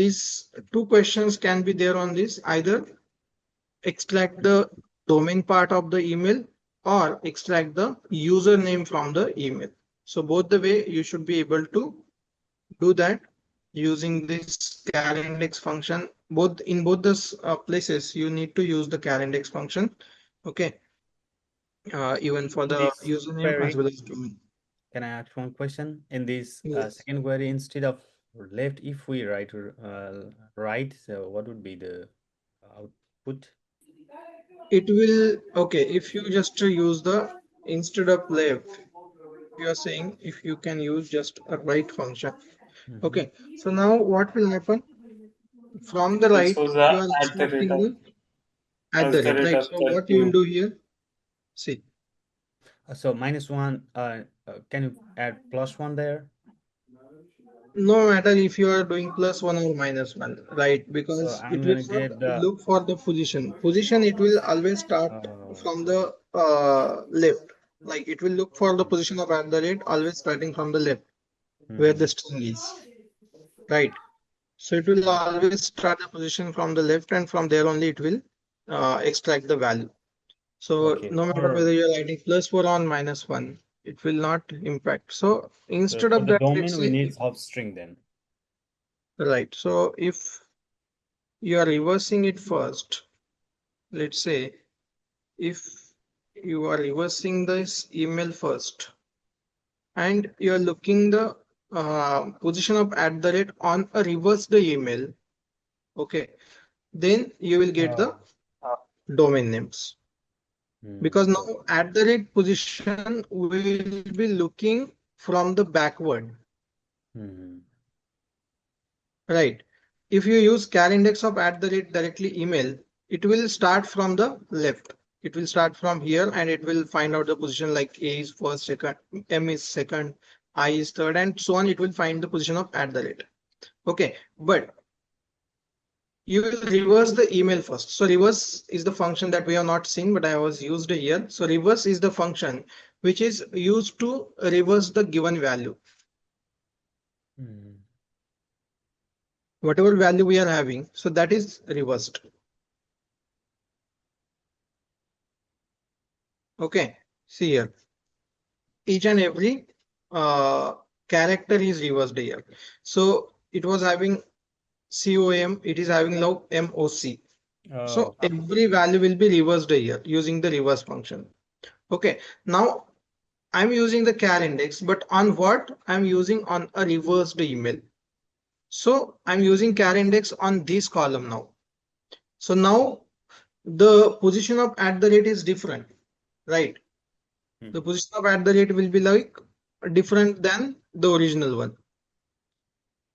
these two questions can be there on this, either extract the domain part of the email or extract the username from the email. So both the way you should be able to do that using this char index function. Both in both the places you need to use the char index function. Okay, even for In the this username as query, well as domain. can I ask one question? In this Yes. second query, instead of left, if we write right, so what would be the output? It will, okay, if you just use the instead of left, you are saying if you can use just a right function. Okay, so now what will happen? From the So right, the you are at the rate extracting of the @ right? of So that what you will do here? See, So -1, can you add +1 there? no matter if you are doing +1 or -1, right? So Because I'm it will gonna not get the look for the position. Position, it will always start from the left. Like it will look for the position of @ always starting from the left, where the string is, right? So it will always start the position from the left, and from there only it will extract the value. So okay. no matter whether you're writing +4 or -1, it will not impact. So So instead for of the that, let's domain, we say, need substring then. right. So if you are reversing it first, let's say if you are reversing this email first and you are looking the position of @ on a reverse the email, okay, then you will get the domain names. because now at the rate position will be looking from the backward, right? If you use char index of at the rate directly email, it will start from the left. It will start from here and it will find out the position like A is first, second, M is second, I is third, and so on. It will find the position of at the rate. Okay, but you will reverse the email first. So reverse is the function that we have not seen, but I was used here. So reverse is the function which is used to reverse the given value. Whatever value we are having, so that is reversed. Okay, see here. Each and every character is reversed here. So it was having COM, it is having now MOC. So every value will be reversed here using the reverse function. Okay, now I'm using the char index, but on what? I'm using on a reversed email. So I'm using char index on this column now. So now the position of at the rate is different, right? The position of at the rate will be like different than the original one.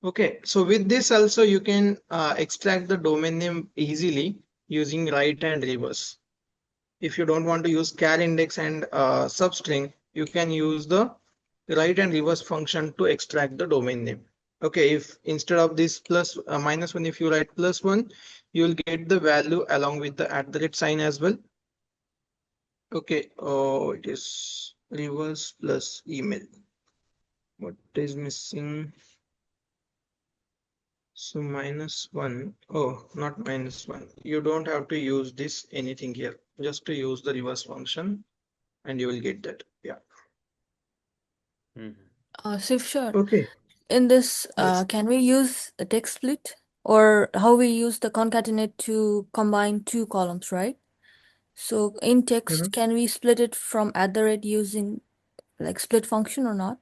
Okay, so with this also you can extract the domain name easily using right and reverse. If you don't want to use char index and substring, you can use the right and reverse function to extract the domain name. Okay, if instead of this plus -1, if you write +1, you will get the value along with the at the rate sign as well. Okay, oh, it is reverse plus email. What is missing? So -1. Oh, not -1. You don't have to use this anything here. Just to use the reverse function, and you will get that. Yeah. So sure. Okay. In this, Yes. can we use a text split or how we use the concatenate to combine two columns, right? So in text, can we split it from at the rate using like split function or not?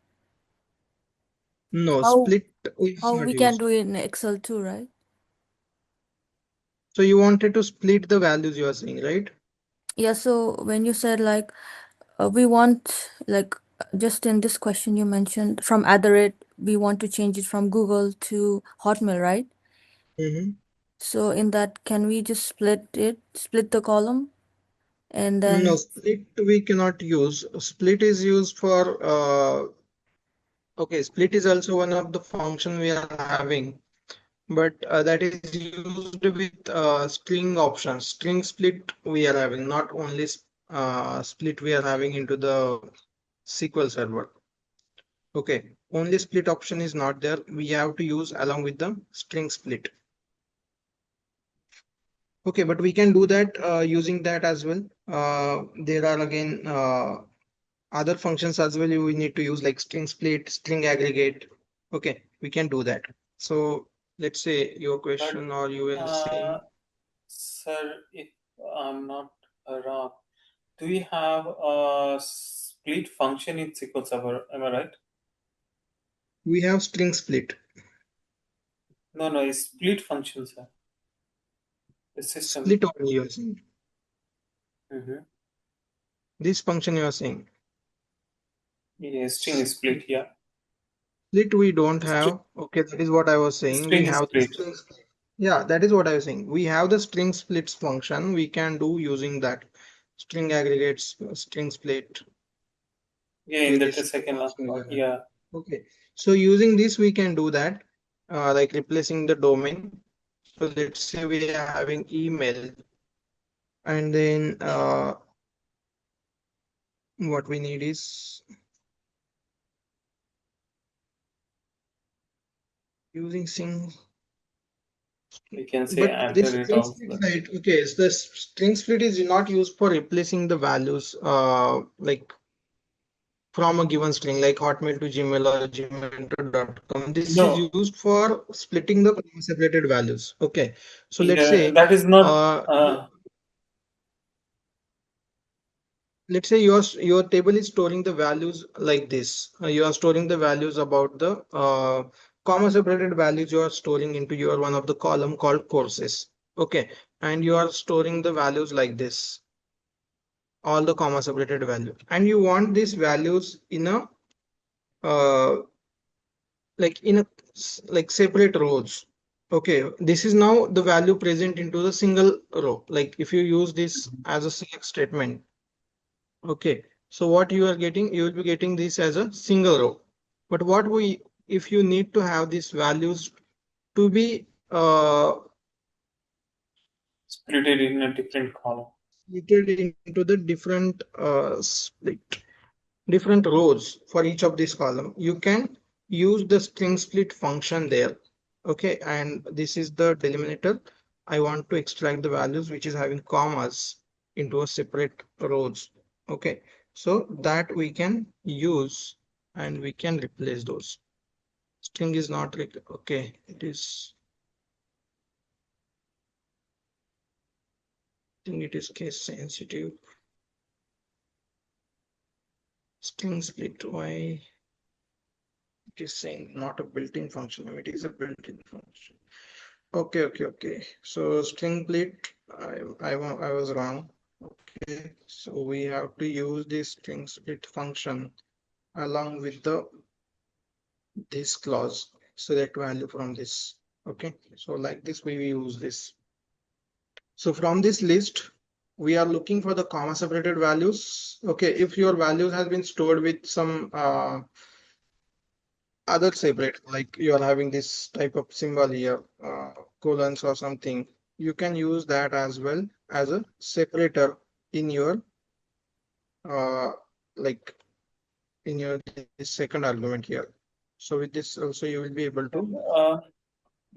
No, How split is how not we can used. do it in Excel too, right? So you wanted to split the values you are saying, right? Yeah, so when you said like we want like just in this question you mentioned from at the rate we want to change it from Google to Hotmail, right? So in that, can we just split the column and then No, split we cannot use. Split is used for okay, split is also one of the function we are having, but that is used with string options. String split we are having, not only split we are having into the SQL server. Okay, only split option is not there. We have to use along with the string split. Okay, but we can do that using that as well. There are again other functions as well we need to use like string split, string aggregate. Okay, we can do that. So let's say your question or you were saying. Sir, if I'm not wrong, do we have a split function in SQL Server? Am I right? We have string split. No, it's split function, sir. The system. Split only you are saying. This function you are saying. Yeah, string is split, yeah. Split we don't have. Okay, that is what I was saying. We String have the split. string split. Yeah, that is what I was saying. We have the string splits function. We can do using that string aggregates, string split. Yeah, in the second last part. Yeah. Okay, so using this we can do that, like replacing the domain. So let's say we are having email, and then what we need is using string. We can say But at this the rate string of split, right? Okay, so the string split is not used for replacing the values, like from a given string, like Hotmail to Gmail or Gmail to .com. This is No. used for splitting the separated values. Okay, so let's Yeah, say that is not let's say your table is storing the values like this. You are storing the values about the comma separated values you are storing into your one of the column called courses. Okay, and you are storing the values like this. all the comma separated value, and you want these values in a like in a like separate rows. Okay, this is now the value present into the single row. Like if you use this as a select statement, okay, so what you are getting, you will be getting this as a single row. But what we, if you need to have these values to be Split it in a different column. splitted into the different different rows for each of this column, you can use the string split function there. Okay, and this is the delimiter. I want to extract the values which is having commas into a separate rows. Okay, so that we can use and we can replace those. String is not okay, it is, I think it is case sensitive. String split, why it is saying not a built-in function? It is a built-in function. Okay. So string split, I was wrong. Okay, so we have to use this string split function along with the this clause, select value from this. Okay, so like this we use this. So from this list, we are looking for the comma separated values. Okay, if your values has been stored with some other separate, like you are having this type of symbol here, colons or something, you can use that as well as a separator in your like in your this second argument here. So with this also you will be able to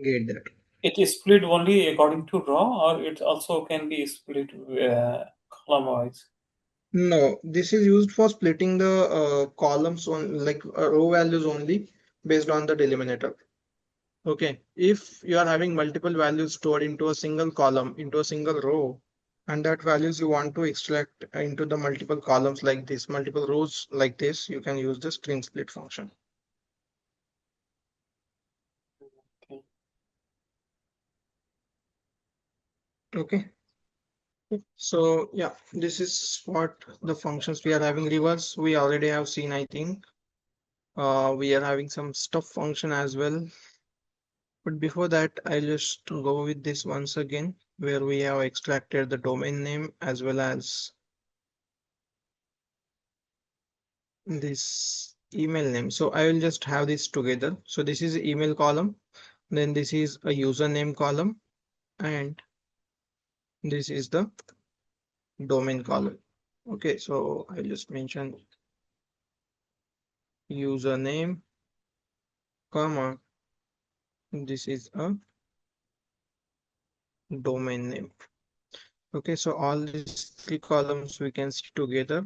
get that. It is split only according to row, or it also can be split column wise. No, this is used for splitting the columns on like row values only based on the delimiter. Okay, if you are having multiple values stored into a single column, into a single row, and that values you want to extract into the multiple columns like this, multiple rows like this, you can use the string split function. Okay. So yeah, this is what the functions we are having. Reverse, we already have seen, I think. We are having some stuff function as well. But before that, I'll just go with this once again, where we have extracted the domain name as well as this email name. So I will just have this together. So this is the email column, then this is a username column, and this is the domain column. Okay, so I'll just mention username, comma, this is a domain name. Okay, so all these three columns we can see together.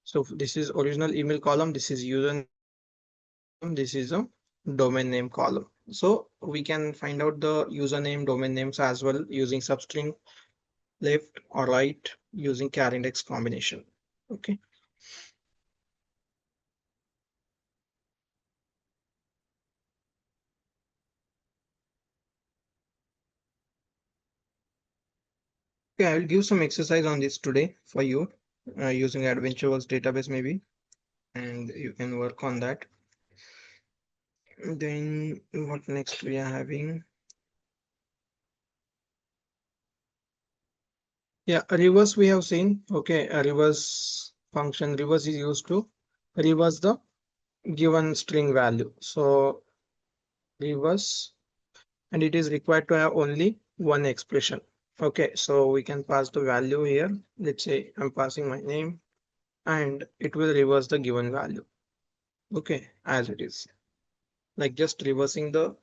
So this is original email column, this is username, this is a domain name column. So we can find out the username, domain names as well using substring left or right using CHARINDEX combination. Okay. Okay, I will give some exercise on this today for you using AdventureWorks database maybe, and you can work on that. Then what next we are having? Yeah, a reverse we have seen. Okay, a reverse function, reverse is used to reverse the given string value. So reverse, and it is required to have only one expression. Okay, so we can pass the value here. Let's say I'm passing my name and it will reverse the given value. Okay, as it is. Like just reversing the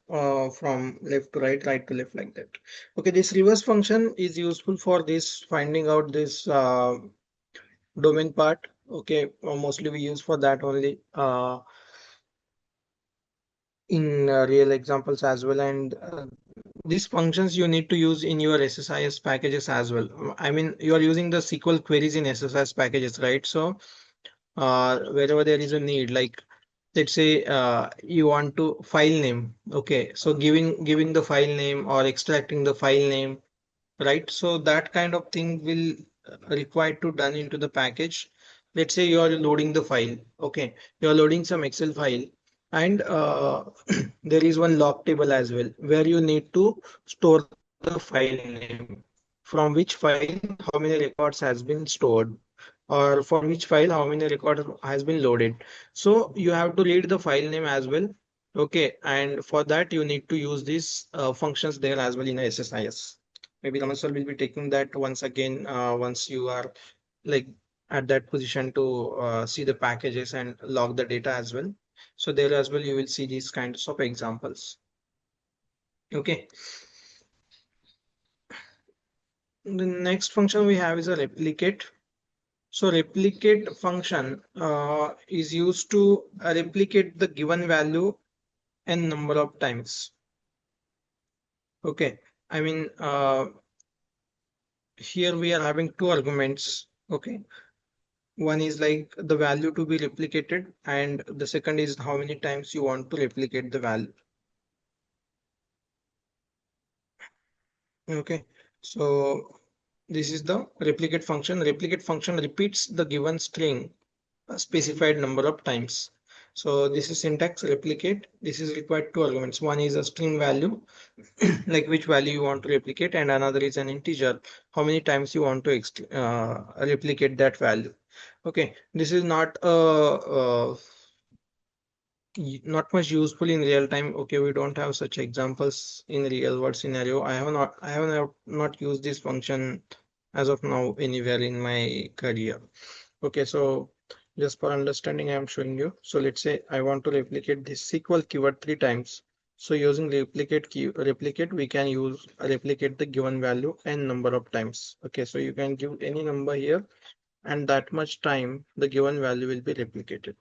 from left to right, right to left, like that. Okay, this reverse function is useful for this finding out this domain part. Okay, mostly we use for that only in real examples as well, and these functions you need to use in your SSIS packages as well. I mean, you are using the SQL queries in SSIS packages, right? So wherever there is a need, like let's say you want to file name. Okay, so giving the file name or extracting the file name, right? So that kind of thing will required to done into the package. Let's say you are loading the file. Okay, you are loading some Excel file, and there is one log table as well where you need to store the file name, from which file how many records has been stored, or for which file how many records has been loaded. So you have to read the file name as well. Okay, and for that you need to use these functions there as well in a SSIS. Maybe Raman sir will be taking that once again once you are like at that position to see the packages and log the data as well. So there as well you will see these kinds of examples. Okay. The next function we have is a replicate. So replicate function is used to replicate the given value n number of times. Okay, I mean here we are having two arguments. Okay, one is like the value to be replicated, and the second is how many times you want to replicate the value. Okay, so this is the replicate function. Replicate function repeats the given string a specified number of times. So this is syntax replicate. This is required two arguments. One is a string value, like which value you want to replicate, and another is an integer, how many times you want to replicate that value. Okay, this is not not much useful in real time. Okay, we don't have such examples in real world scenario. I have not used this function as of now anywhere in my career. Okay, so just for understanding, I am showing you. So let's say I want to replicate this SQL keyword 3 times. So using replicate, we can use replicate the given value n number of times. Okay, so you can give any number here, and that much time the given value will be replicated.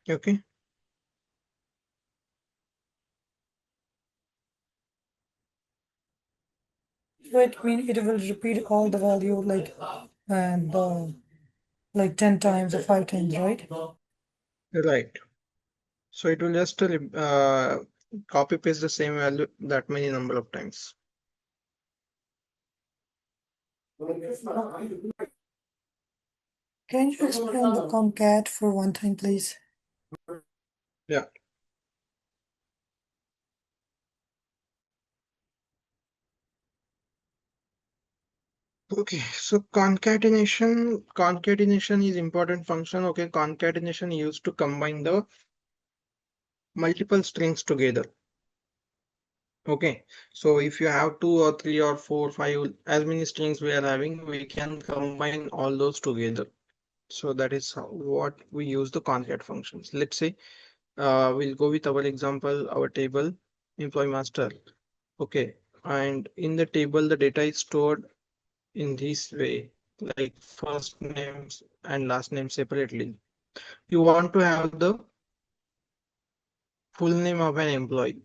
Okay. So it means it will repeat all the value like and like 10 times or 5 times, right? Right. So it will just copy paste the same value that many number of times. Can you explain the concat for one time, please? Yeah. Okay, so concatenation is important function. Okay, concatenation used to combine the multiple strings together. Okay, so if you have 2 or 3 or 4, 5, as many strings we are having, we can combine all those together. So that is what we use the concat functions. Let's say we'll go with our example, our table, employee master. Okay, and in the table, the data is stored in this way, like first names and last name separately. You want to have the full name of an employee.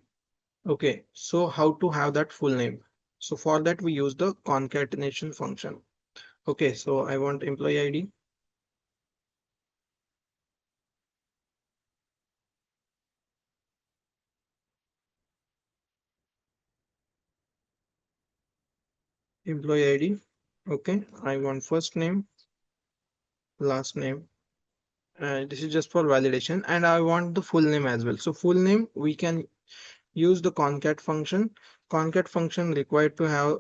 Okay, so how to have that full name? So for that we use the concatenation function. Okay, so I want employee ID. Employee ID. Okay, I want first name, last name. This is just for validation, and I want the full name as well. So full name, we can use the concat function. Concat function required to have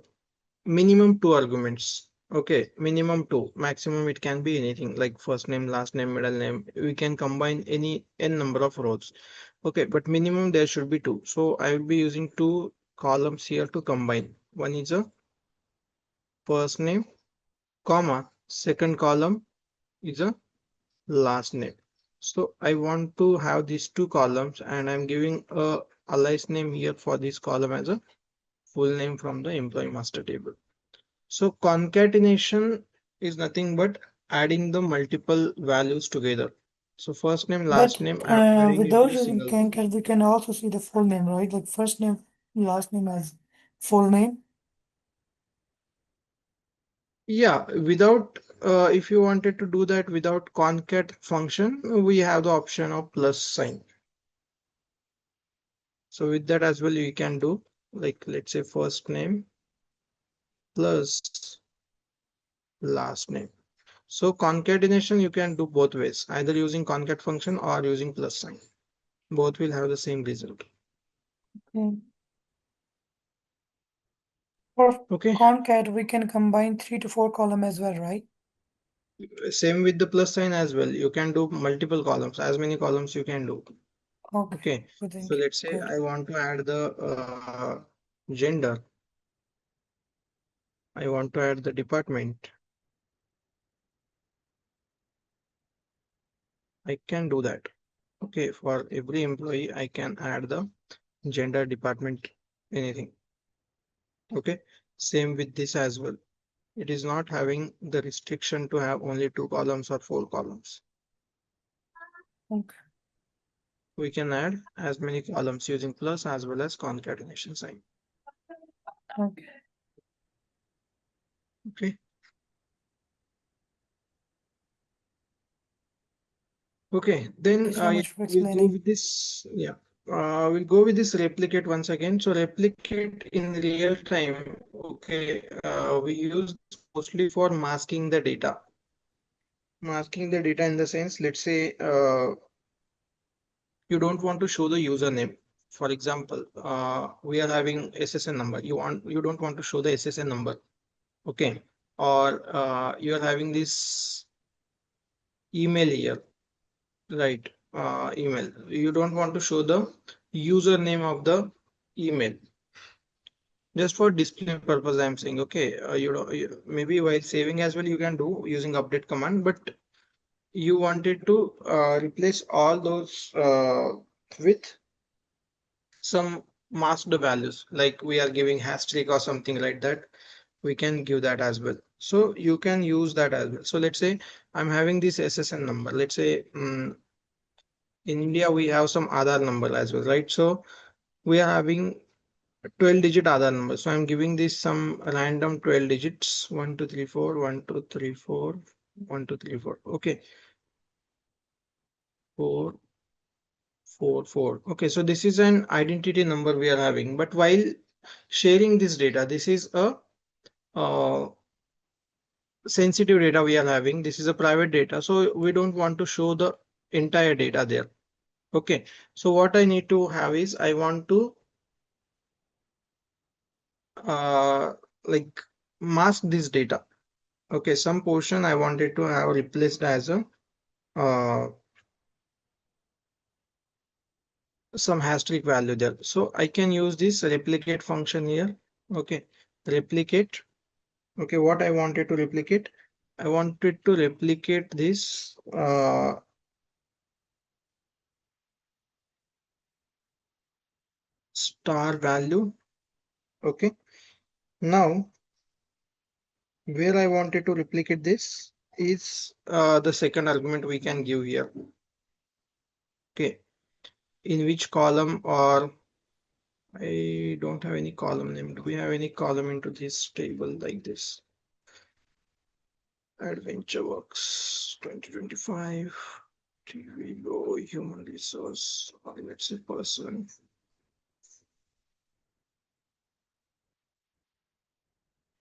minimum 2 arguments. Okay, minimum 2. Maximum it can be anything like first name, last name, middle name. We can combine any n number of rows. Okay, but minimum there should be 2. So I will be using 2 columns here to combine. One is a first name, comma. Second column is a last name. So I want to have these 2 columns, and I'm giving a alias name here for this column as a full name from the employee master table. So concatenation is nothing but adding the multiple values together. So first name, last But name, I'm adding without every using single. concat, we can also see the full name, right? Like first name, last name as full name. Yeah, without if you wanted to do that without concat function, we have the option of plus sign. So with that as well, you can do like let's say first name, plus last name. So concatenation you can do both ways, either using concat function or using plus sign. Both will have the same result. For Okay. concat, we can combine 3 to 4 column as well, right? Same with the plus sign as well. You can do multiple columns, as many columns you can do. Okay. Good, So thank you. let's say Good. I want to add the gender. I want to add the department. I can do that. Okay, for every employee, I can add the gender, department, anything. Okay, same with this as well. It is not having the restriction to have only 2 columns or 4 columns. Okay. We can add as many columns using plus as well as concatenation sign. Okay. Okay. Okay, then Thank you so much for we'll go explaining. with this. Yeah, we'll go with this replicate once again. So replicate in real time. Okay, we use mostly for masking the data. Masking the data in the sense, let's say you don't want to show the username. For example, we are having SSN number. You don't want to show the SSN number. Okay, or you are having this email here. Right, email. You don't want to show the username of the email. Just for display purpose, I'm saying, okay, maybe while saving as well, you can do using update command, but you wanted to replace all those with some masked values, like we are giving hashtag or something like that. We can give that as well. So you can use that as well. So let's say I'm having this SSN number. Let's say in India, we have some Aadhaar number as well, right? So we are having 12-digit Aadhaar number. So I'm giving this some random 12 digits. 1, 2, 3, 4, 1, 2, 3, 4, 1, 2, 3, 4. Okay. 4, 4, 4. Okay. So this is an identity number we are having. But while sharing this data, this is a sensitive data we are having. This is a private data. So we don't want to show the entire data there. Okay. So what I need to have is I want to like mask this data. Okay, some portion I wanted to have replaced as a some hashtag value there. So I can use this replicate function here. Okay, replicate. Okay, what I wanted to replicate, I wanted to replicate this star value. Okay, now where I wanted to replicate this is the second argument we can give here. Okay, in which column, or I don't have any column name. Do we have any column into this table like this? Adventure Works 2025, TV Low, Human Resource, or let's say person.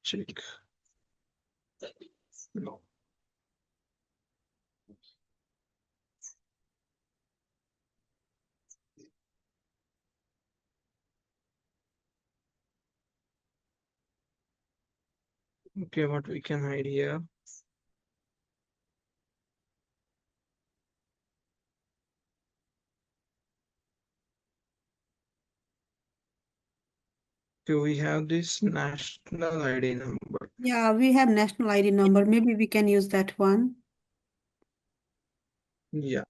Check. No. Okay, what we can hide here. Okay, we have this national ID number. Yeah, we have national ID number. Maybe we can use that one. Yeah.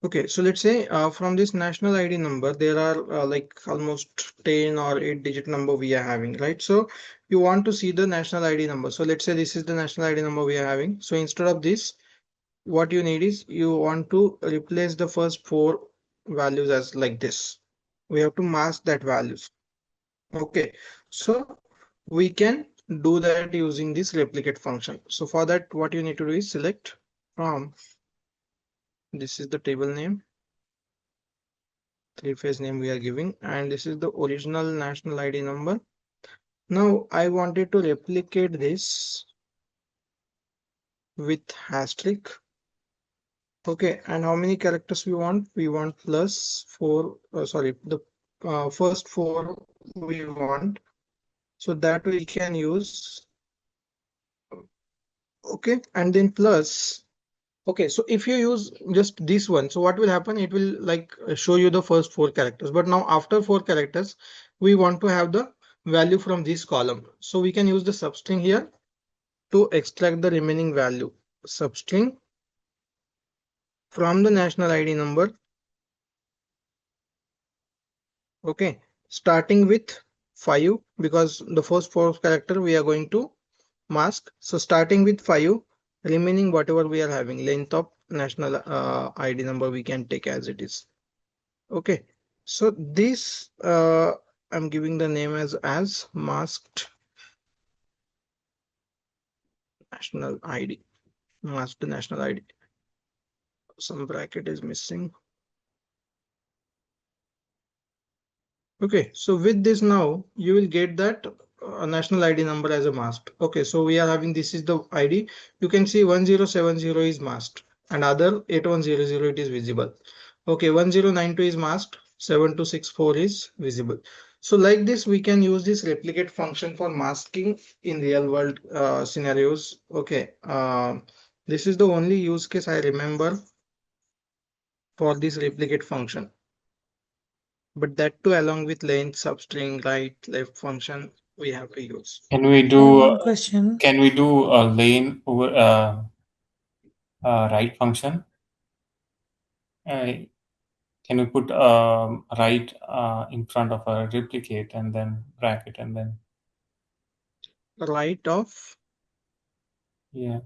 Okay, so let's say from this national ID number, there are like almost 10 or 8-digit number we are having, right? So you want to see the national ID number. So let's say this is the national ID number we are having. So instead of this, what you need is you want to replace the first 4 values as like this. We have to mask that values. Okay, so we can do that using this replicate function. So for that, what you need to do is select from, this is the table name. three-phase name we are giving, and this is the original national ID number. Now I wanted to replicate this with asterisk. Okay, and how many characters we want? We want plus 4, sorry, the first 4 we want. So that we can use. Okay, and then plus. Okay, so if you use just this one, so what will happen? It will like show you the first 4 characters. But now after 4 characters, we want to have the value from this column. So we can use the substring here to extract the remaining value. Substring from the national ID number. Okay, starting with 5 because the first 4 character we are going to mask. So starting with 5, remaining whatever we are having, length of national ID number we can take as it is. Okay, so this I'm giving the name as masked national ID. Masked national ID. Some bracket is missing. Okay, so with this now you will get that national ID number as a masked. Okay, so we are having this is the ID. You can see 1070 is masked and other 8100 it is visible. Okay, 1092 is masked, 7264 is visible. So like this we can use this replicate function for masking in real world scenarios. Okay, this is the only use case I remember for this replicate function. But that too along with length, substring, right, left function we have to use. Can we I have do one question. can we do a lane over right function? Can we put right in front of a replicate and then bracket and then Right of yeah,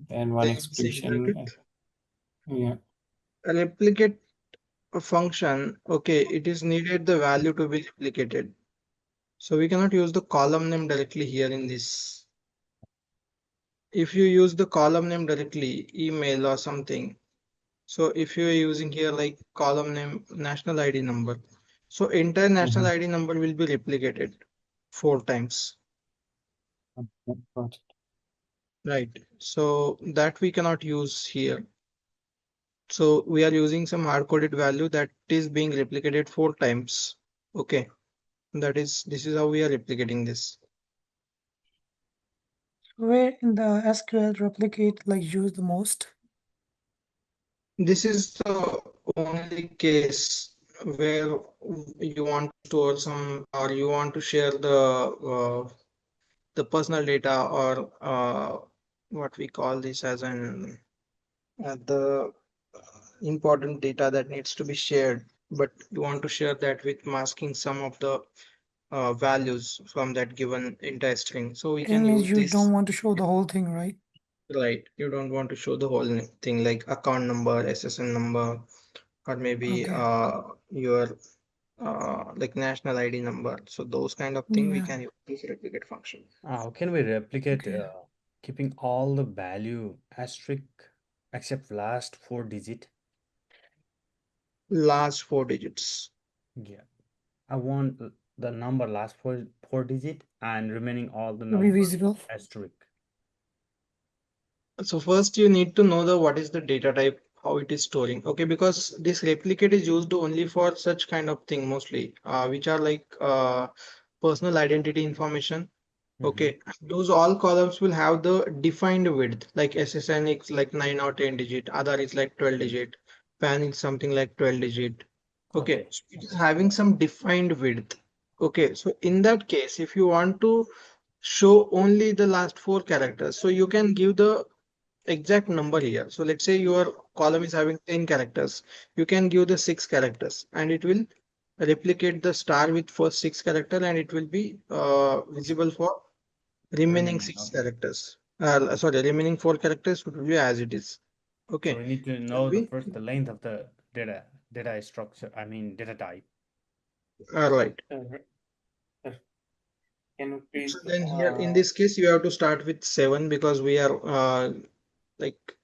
and one then same expression. bracket. Yeah. A replicate function, okay, it is needed the value to be replicated. So we cannot use the column name directly here in this. If you use the column name directly, email or something. So if you are using here like column name national ID number, so entire national ID number will be replicated 4 times. Got it. Right. So that we cannot use here. So we are using some hard-coded value that is being replicated 4 times. Okay. This is how we are replicating this. Where in the SQL replicate like used the most? This is the only case where you want to store some or you want to share the personal data or what we call this as an the important data that needs to be shared, but you want to share that with masking some of the values from that given entire string. So we It can means use you this, don't want to show the whole thing, right? right? You don't want to show the whole thing like account number, SSN number, or maybe Okay. your like national ID number. So those kind of thing we Yeah. can use this replicate function. How can we replicate Okay. keeping all the value asterisk except last 4 digit? Last 4 digits. Yeah, I want the number last four digit and remaining all the To be number visible. asterisk. So first you need to know the what is the data type, how it is storing. Okay, because this replicate is used only for such kind of thing mostly, which are like personal identity information. Okay, those all columns will have the defined width, like SSN is like 9 or 10 digit, other is like 12 digit, PAN is something like 12 digit. Okay, Okay. so it is having some defined width. Okay, so in that case, if you want to show only the last 4 characters, so you can give the exact number here. So let's say your column is having 10 characters. You can give the 6 characters and it will replicate the star with first 6 character and it will be visible for remaining Remaining. 6 Okay. characters. Sorry, remaining 4 characters would be as it is. So Okay. we need to Can know we? the length of the data structure. I mean data type. Right. Can you please So then here in this case you have to start with 7 because we are like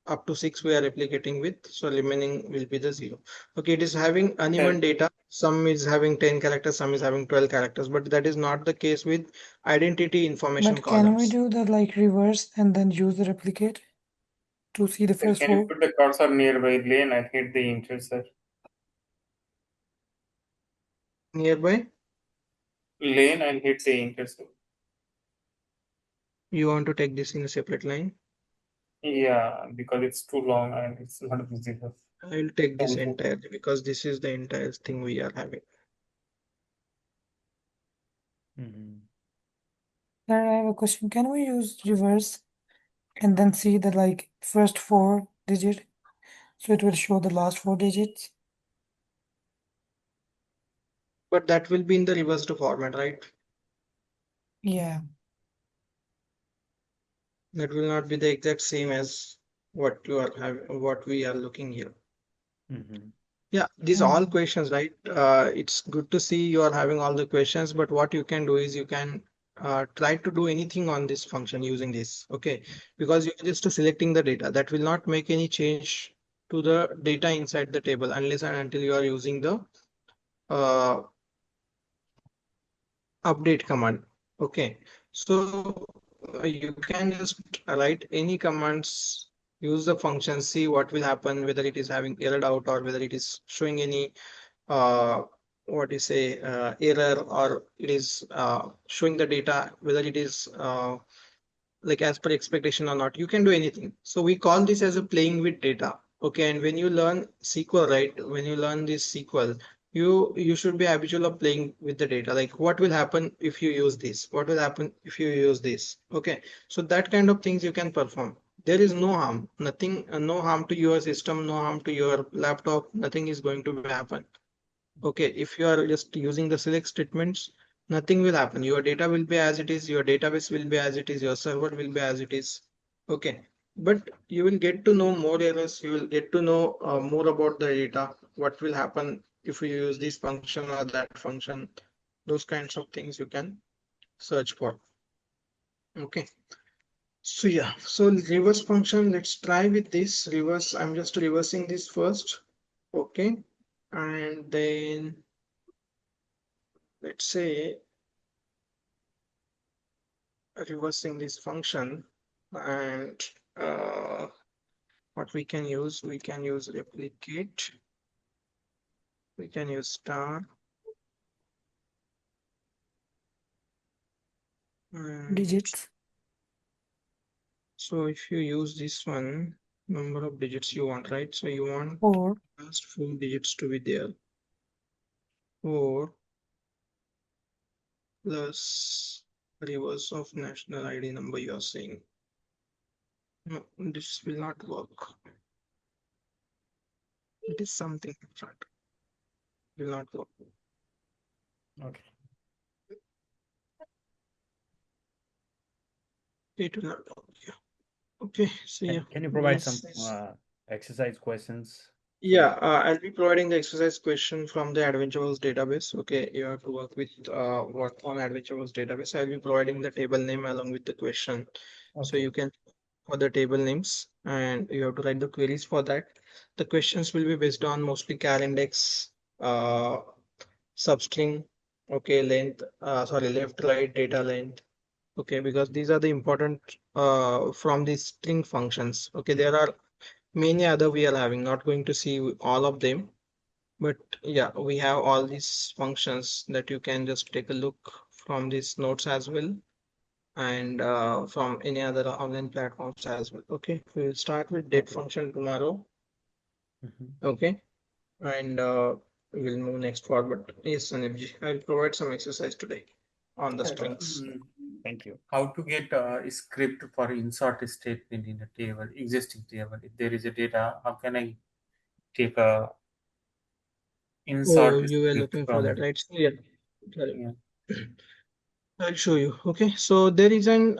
up to 6 we are replicating with, so remaining will be the 0. Okay, it is having uneven data. Some is having 10 characters, some is having 12 characters, but that is not the case with identity information But can we columns. do the like reverse and then use the replicate to see the first Can you 4? put the cursor nearby lane and hit the enter, sir? Nearby, Lane and hit the enter, sir. you want to take this in a separate line. Yeah, because it's too long and it's not visible. I'll take this Thank you. entirely because this is the entire thing we are having. Sir, I have a question. Can we use reverse and then see the like first 4 digit? So it will show the last 4 digits. But that will be in the reversed format, right? Yeah. That will not be the exact same as what you are having, what we are looking here. Yeah, these all questions, right? It's good to see you are having all the questions, but what you can do is you can try to do anything on this function using this, okay? Because you're just selecting the data. That will not make any change to the data inside the table unless and until you are using the update command. Okay, so you can just write any commands, use the function, see what will happen, whether it is having errored out or whether it is showing any what you say error, or it is showing the data whether it is like as per expectation or not. You can do anything. So we call this as a playing with data. Okay, and when you learn SQL, right, when you learn this SQL, you should be habitual of playing with the data. Like what will happen if you use this? What will happen if you use this? Okay, so that kind of things you can perform. There is no harm, nothing, no harm to your system, no harm to your laptop, nothing is going to happen. Okay, if you are just using the select statements, nothing will happen. Your data will be as it is, your database will be as it is, your server will be as it is. Okay, but you will get to know more errors, you will get to know more about the data, what will happen if you use this function or that function. Those kinds of things you can search for. Okay, so yeah, so reverse function, let's try with this reverse. I'm just reversing this first. Okay, and then let's say reversing this function, and what we can use replicate, we can use star, and Digits. so if you use this one, number of digits you want, right? So you want 4. last 4 digits to be there. 4 plus reverse of national ID number you are saying. No, this will not work. It is something different. Will not work. Okay. It will not work. Yeah. Okay. So yeah. Can you provide Yes. some exercise questions? Yeah, I'll be providing the exercise question from the AdventureWorks database. Okay, you have to work with work on AdventureWorks database. I'll be providing the table name along with the question. So Okay. you can for the table names and you have to write the queries for that. The questions will be based on mostly CHARINDEX, substring, okay, length, sorry, left, right, data length. Okay, because these are the important from these string functions. Okay, there are many other we are having, not going to see all of them, but yeah, we have all these functions that you can just take a look from these notes as well, and from any other online platforms as well. Okay, we'll start with date function tomorrow. Okay, and we'll move next forward. Yes, Sanibji, I'll provide some exercise today on the strings. Thank you. How to get a script for insert statement in a table, existing table? If there is a data, how can I take a insert Oh, you were script looking for from that, right? So, yeah, correct. yeah. I'll show you. Okay, so there is an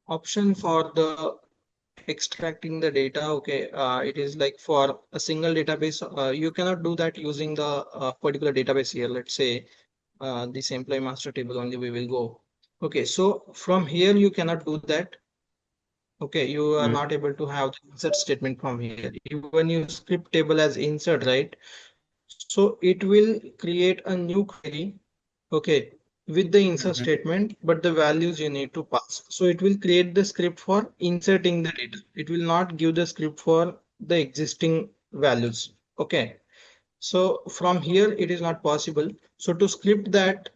option for the extracting the data. Okay, it is like for a single database. You cannot do that using the particular database here. Let's say this employee master table only we will go. Okay, so from here you cannot do that. Okay, you are not able to have the insert statement from here. Even you script table as insert, right? So it will create a new query, okay, with the insert statement, but the values you need to pass. So it will create the script for inserting the data. It will not give the script for the existing values. Okay. So from here, it is not possible. So to script that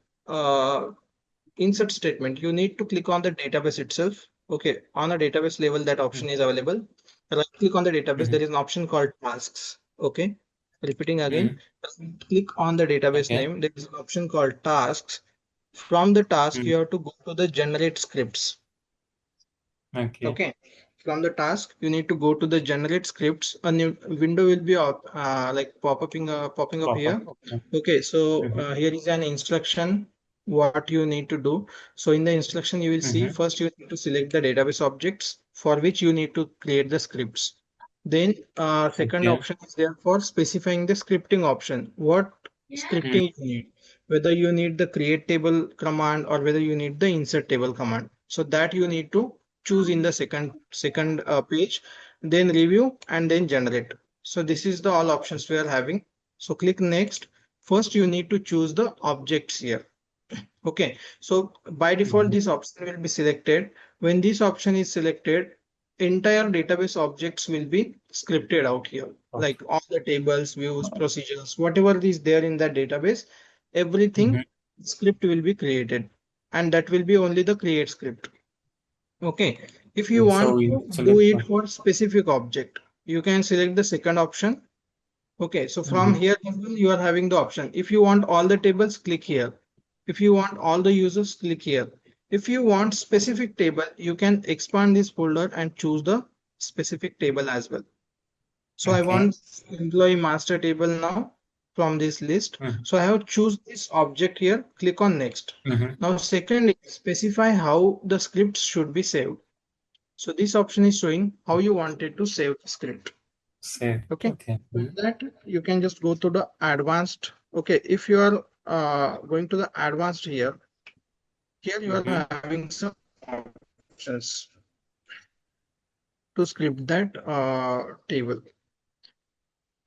insert statement, you need to click on the database itself. Okay, on a database level, that option is available. Right click on the database, there is an option called tasks. Okay, repeating again, click on the database Okay. name, there is an option called tasks. From the task, you have to go to the generate scripts. Okay. Okay, from the task, you need to go to the generate scripts. A new window will be like popping up here. Okay, so here is an instruction what you need to do. So in the instruction, you will see first you need to select the database objects for which you need to create the scripts. Then second option is there for specifying the scripting option. What scripting you need, whether you need the create table command or whether you need the insert table command. So that you need to choose in the second page, then review and then generate. So this is the all options we are having. So click next. First you need to choose the objects here. Okay, so by default this option will be selected. When this option is selected, entire database objects will be scripted out here, like all the tables, views, procedures, whatever is there in that database, everything script will be created, and that will be only the create script. Okay, if you want to do it for specific object, you can select the second option. Okay, so from here you are having the option. If you want all the tables, click here. If you want all the users, click here. If you want specific table, you can expand this folder and choose the specific table as well. So I want employee master table now from this list. So I have choose this object here, click on next. Now second, specify how the scripts should be saved. So this option is showing how you wanted to save the script. Save. Okay. With that you can just go to the advanced. Okay, if you are going to the advanced here you are having some options to script that table.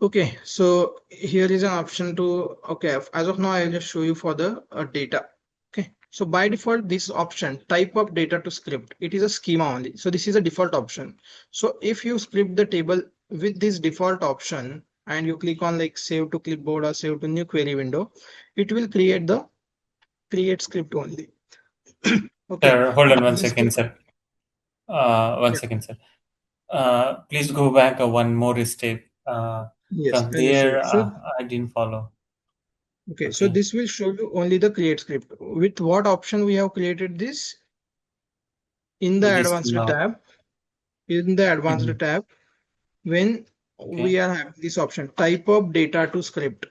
Okay, so here is an option to, okay, as of now I'll just show you for the data. Okay, so by default this option type of data to script, it is a schema only. So this is a default option. So if you script the table with this default option and you click on like save to clipboard or save to new query window, it will create the create script only. Okay. Sir, hold on 1 second, sir. One second, sir. Please go back one more step. Yes, From there, so I didn't follow. okay, so this will show you only the create script. With what option we have created this? In the advanced tab. In the advanced tab, when we are having this option, type of data to script.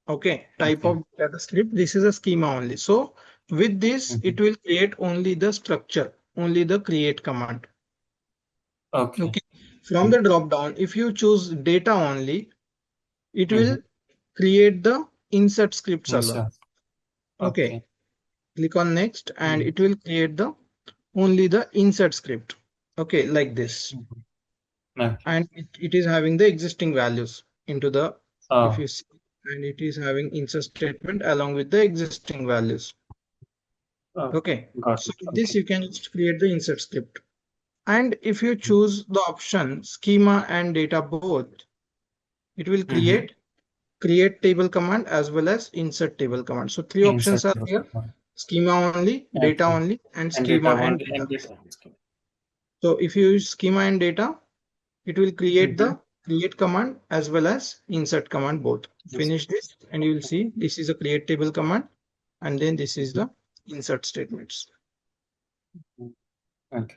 Okay, type of data script. This is a schema only. So with this, it will create only the structure, only the create command. Okay. From the drop down, if you choose data only, it will create the insert script server. Okay. Click on next and it will create the only the insert script. Okay, like this. And it is having the existing values into the, if you see, and it is having insert statement along with the existing values. Okay, so with this you can just create the insert script. And if you choose the option schema and data both, it will create table command as well as insert table command. So three options are here: schema only, data only, and schema and data. So if you use schema and data, it will create the create command as well as insert command both. Finish this and you will see this is a create table command and then this is the insert statements.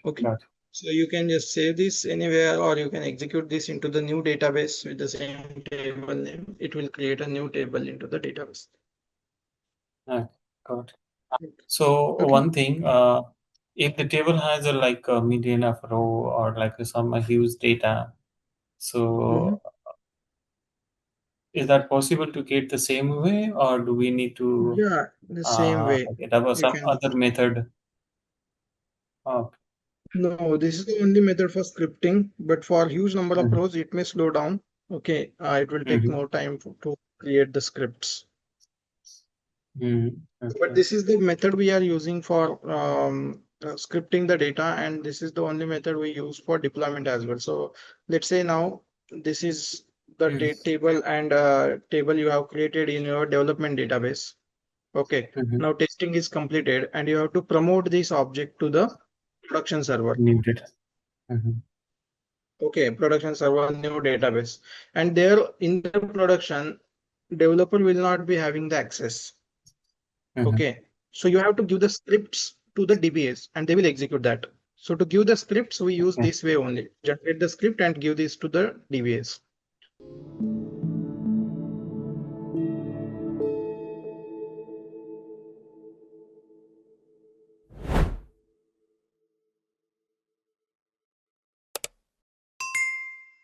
Okay. So you can just save this anywhere or you can execute this into the new database with the same table name. It will create a new table into the database. Got it. So one thing, if the table has a like a median of row or like some huge data, so is that possible to get the same way or do we need to the same way have some other method? Okay. No, this is the only method for scripting, but for huge number of Mhm. rows, it may slow down. Okay, it will take Mhm. more time to create the scripts. Mhm. But Okay. this is the method we are using for scripting the data, and this is the only method we use for deployment as well. So let's say now this is the table and table you have created in your development database. Okay, Mhm. now testing is completed, and you have to promote this object to the production server. New data. Mhm. Okay, production server, new database, and there in the production, developer will not be having the access. Mhm. Okay, so you have to give the scripts to the DBAs and they will execute that. So to give the scripts, we use Okay. this way only. Generate the script and give this to the DBAs.